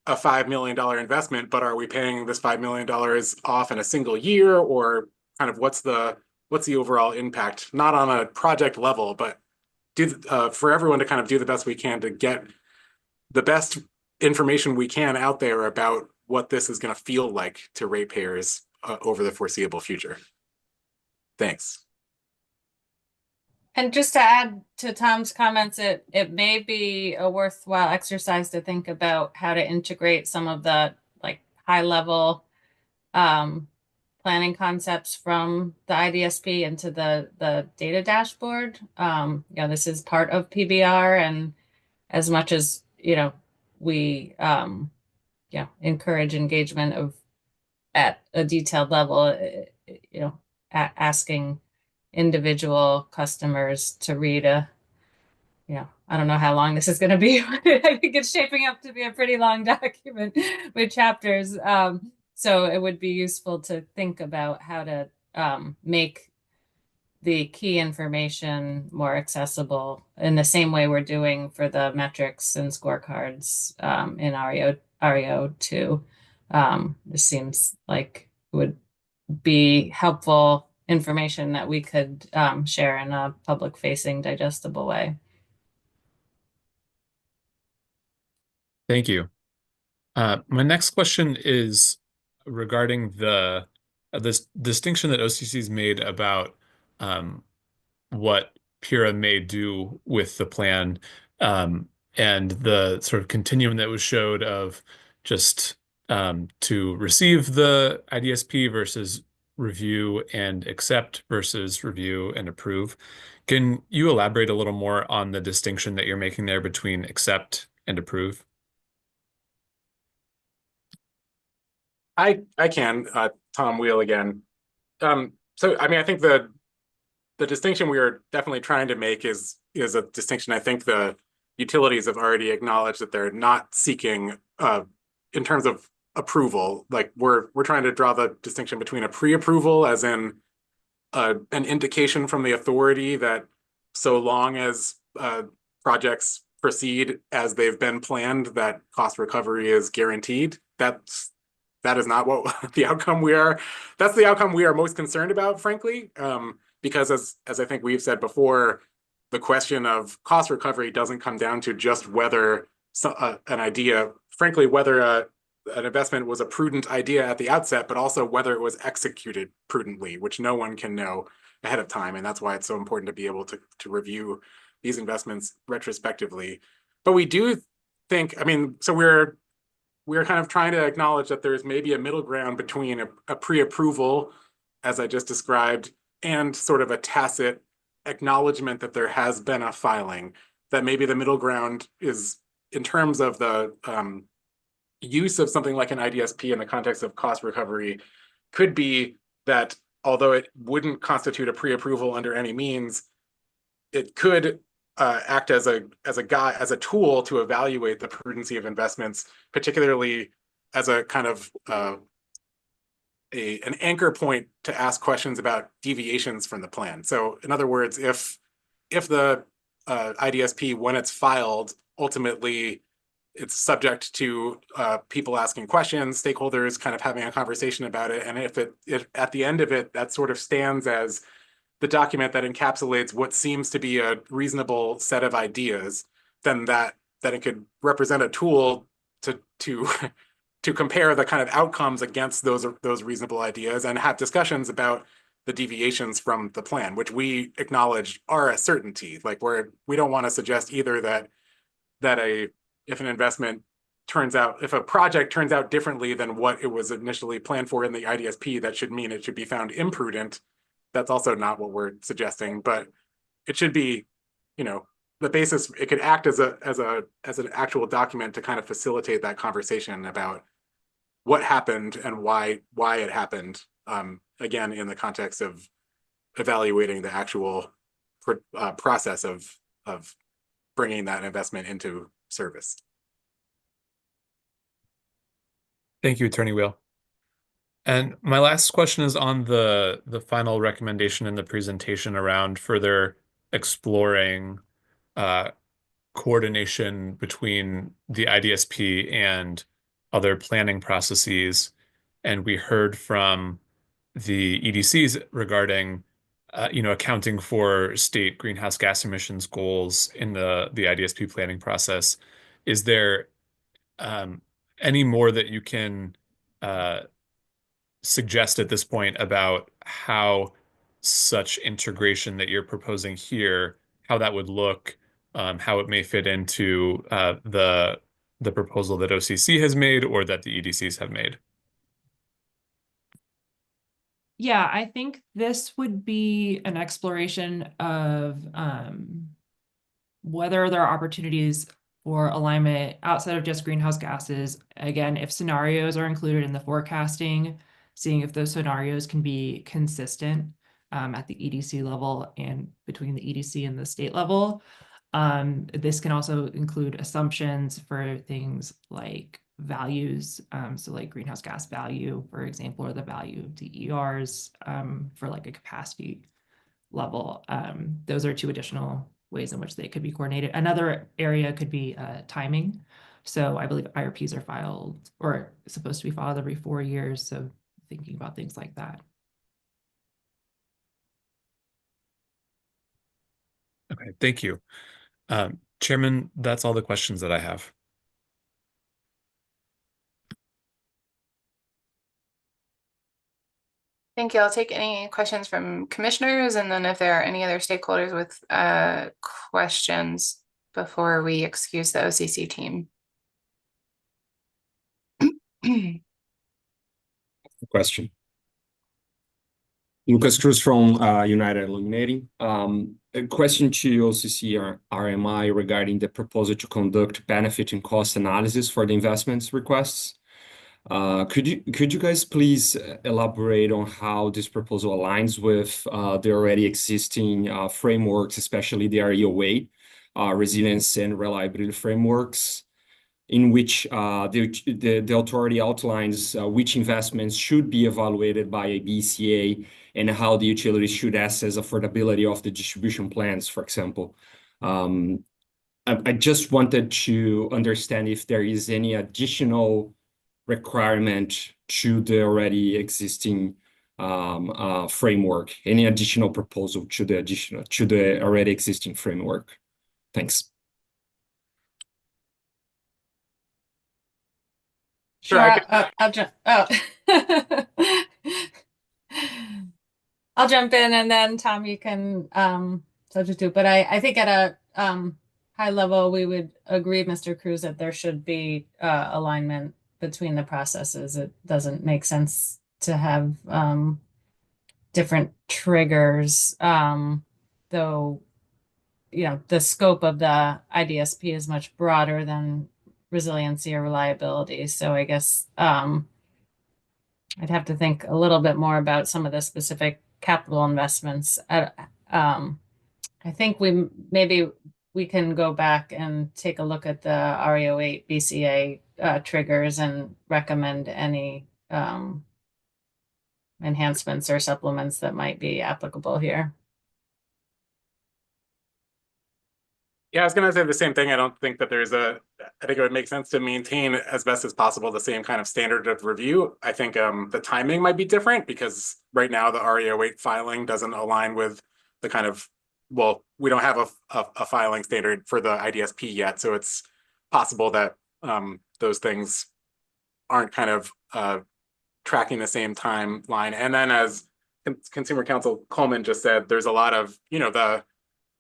$5 million investment, but are we paying this $5 million off in a single year, or kind of what's the overall impact, not on a project level, but for everyone to kind of do the best we can to get the best information we can out there about what this is going to feel like to ratepayers over the foreseeable future. Thanks. And just to add to Tom's comments, it may be a worthwhile exercise to think about how to integrate some of the like high level planning concepts from the IDSP into the data dashboard. This is part of PBR, and as much as we encourage engagement at a detailed level, asking individual customers to read I don't know how long this is going to be. I think it's shaping up to be a pretty long document with chapters. So it would be useful to think about how to make the key information more accessible in the same way we're doing for the metrics and scorecards in REO2. This seems like it would be helpful information that we could share in a public-facing, digestible way. Thank you. My next question is regarding this distinction that OCC's made about what PURA may do with the plan, and the sort of continuum that was showed of just to receive the IDSP versus review and accept versus review and approve. Can you elaborate a little more on the distinction that you're making there between accept and approve? I can, Tom Wheel again. So, I mean, I think the distinction we are definitely trying to make is a distinction I think the utilities have already acknowledged that they're not seeking in terms of approval. Like we're trying to draw the distinction between a pre-approval, as in an indication from the authority that so long as projects proceed as they've been planned, that cost recovery is guaranteed. That is not what that's the outcome we are most concerned about, frankly, because as I think we've said before, the question of cost recovery doesn't come down to just whether an idea, frankly, whether an investment was a prudent idea at the outset, but also whether it was executed prudently, which no one can know ahead of time. And that's why it's so important to be able to review these investments retrospectively. But we do think, I mean, so we're kind of trying to acknowledge that there's maybe a middle ground between a pre-approval, as I just described, and sort of a tacit acknowledgement that there has been a filing, that maybe the middle ground is in terms of the use of something like an IDSP in the context of cost recovery could be that although it wouldn't constitute a pre-approval under any means, it could act as a tool to evaluate the prudency of investments, particularly as a kind of an anchor point to ask questions about deviations from the plan. So in other words, if the IDSP, when it's filed, ultimately it's subject to people asking questions, stakeholders kind of having a conversation about it, and if at the end of it, that sort of stands as the document that encapsulates what seems to be a reasonable set of ideas, then that it could represent a tool to compare the kind of outcomes against those reasonable ideas and have discussions about the deviations from the plan, which we acknowledge are a certainty. Like we don't want to suggest either that if an investment turns out, if a project turns out differently than what it was initially planned for in the IDSP, that should mean it should be found imprudent. That's also not what we're suggesting, but it should be, the basis. It could act as an actual document to kind of facilitate that conversation about what happened and why it happened. Again, in the context of evaluating the actual process of bringing that investment into service. Thank you, Attorney Wheel. And my last question is on the final recommendation in the presentation around further exploring coordination between the IDSP and other planning processes. And we heard from the EDCs regarding accounting for state greenhouse gas emissions goals in the IDSP planning process. Is there any more that you can suggest at this point about how such integration that you're proposing here, how that would look, how it may fit into the proposal that OCC has made or that the EDCs have made? Yeah, I think this would be an exploration of whether there are opportunities for alignment outside of just greenhouse gases. Again, if scenarios are included in the forecasting, seeing if those scenarios can be consistent at the EDC level and between the EDC and the state level. This can also include assumptions for things like values, so like greenhouse gas value, for example, or the value of DERs for like a capacity level. Those are two additional ways in which they could be coordinated. Another area could be timing. So I believe IRPs are filed or supposed to be filed every 4 years. So thinking about things like that. Okay, thank you. Chairman, that's all the questions that I have. Thank you. I'll take any questions from commissioners, and then if there are any other stakeholders with questions before we excuse the OCC team. Question. Lucas Cruz from United Illuminating. A question to OCC or RMI regarding the proposal to conduct benefit and cost analysis for the investments requests. Could you guys please elaborate on how this proposal aligns with the already existing frameworks, especially the REOA, resilience and reliability frameworks? in which the authority outlines which investments should be evaluated by a BCA and how the utility should assess affordability of the distribution plans, for example. I just wanted to understand if there is any additional requirement to the already existing framework, any additional proposal to the already existing framework. Thanks. Sure, I'll jump. Oh, I'll jump in, and then Tom, you can substitute. But I think at a high level, we would agree, Mr. Cruz, that there should be alignment between the processes. It doesn't make sense to have different triggers, though, you know, the scope of the IDSP is much broader than resiliency or reliability. So I guess I'd have to think a little bit more about some of the specific capital investments. I think maybe we can go back and take a look at the RE08 BCA triggers and recommend any enhancements or supplements that might be applicable here. Yeah, I was going to say the same thing. I don't think that I think it would make sense to maintain as best as possible the same kind of standard of review. I think the timing might be different because right now the RE08 filing doesn't align with the kind of, well, we don't have a filing standard for the IDSP yet. So it's possible that those things aren't kind of tracking the same timeline. And then as Consumer Counsel Coleman just said, there's a lot of, you know, the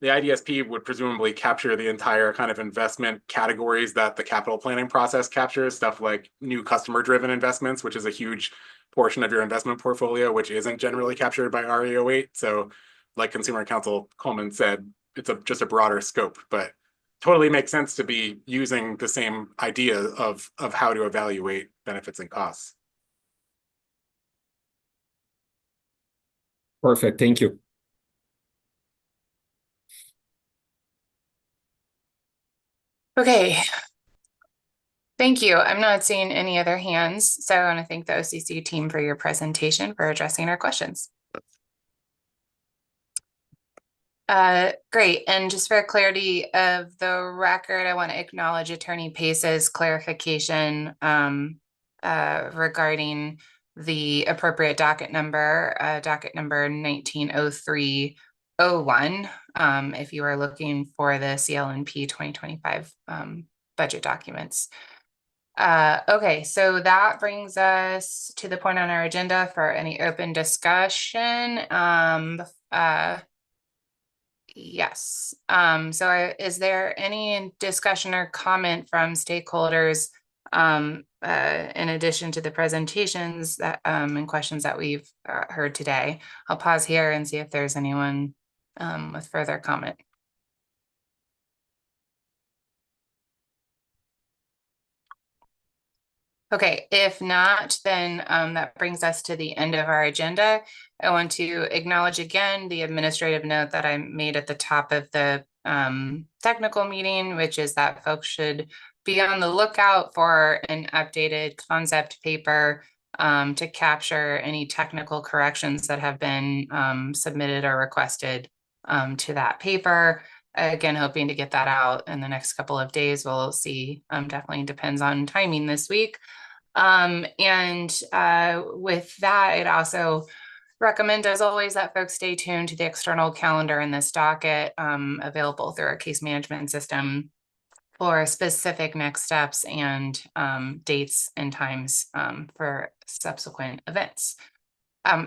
IDSP would presumably capture the entire kind of investment categories that the capital planning process captures, stuff like new customer-driven investments, which is a huge portion of your investment portfolio, which isn't generally captured by RE08. So like Consumer Counsel Coleman said, it's just a broader scope, but totally makes sense to be using the same idea of how to evaluate benefits and costs. Perfect, thank you. Okay. Thank you. I'm not seeing any other hands, so I want to thank the OCC team for your presentation, for addressing our questions. Great. And just for clarity of the record, I want to acknowledge Attorney Pace's clarification regarding the appropriate docket number 190301. If you are looking for the CLNP 2025 budget documents. Okay, so that brings us to the point on our agenda for any open discussion. Yes. Is there any discussion or comment from stakeholders in addition to the presentations that and questions that we've heard today? I'll pause here and see if there's anyone with further comment. Okay, if not, then that brings us to the end of our agenda. I want to acknowledge again the administrative note that I made at the top of the technical meeting, which is that folks should be on the lookout for an updated concept paper to capture any technical corrections that have been submitted or requested to that paper. Again, hoping to get that out in the next couple of days. We'll see. Definitely depends on timing this week. With that, I'd also recommend, as always, that folks stay tuned to the external calendar in this docket available through our case management system for specific next steps and dates and times for subsequent events.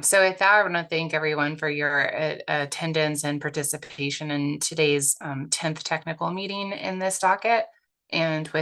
So with that, I want to thank everyone for your attendance and participation in today's 10th technical meeting in this docket. And with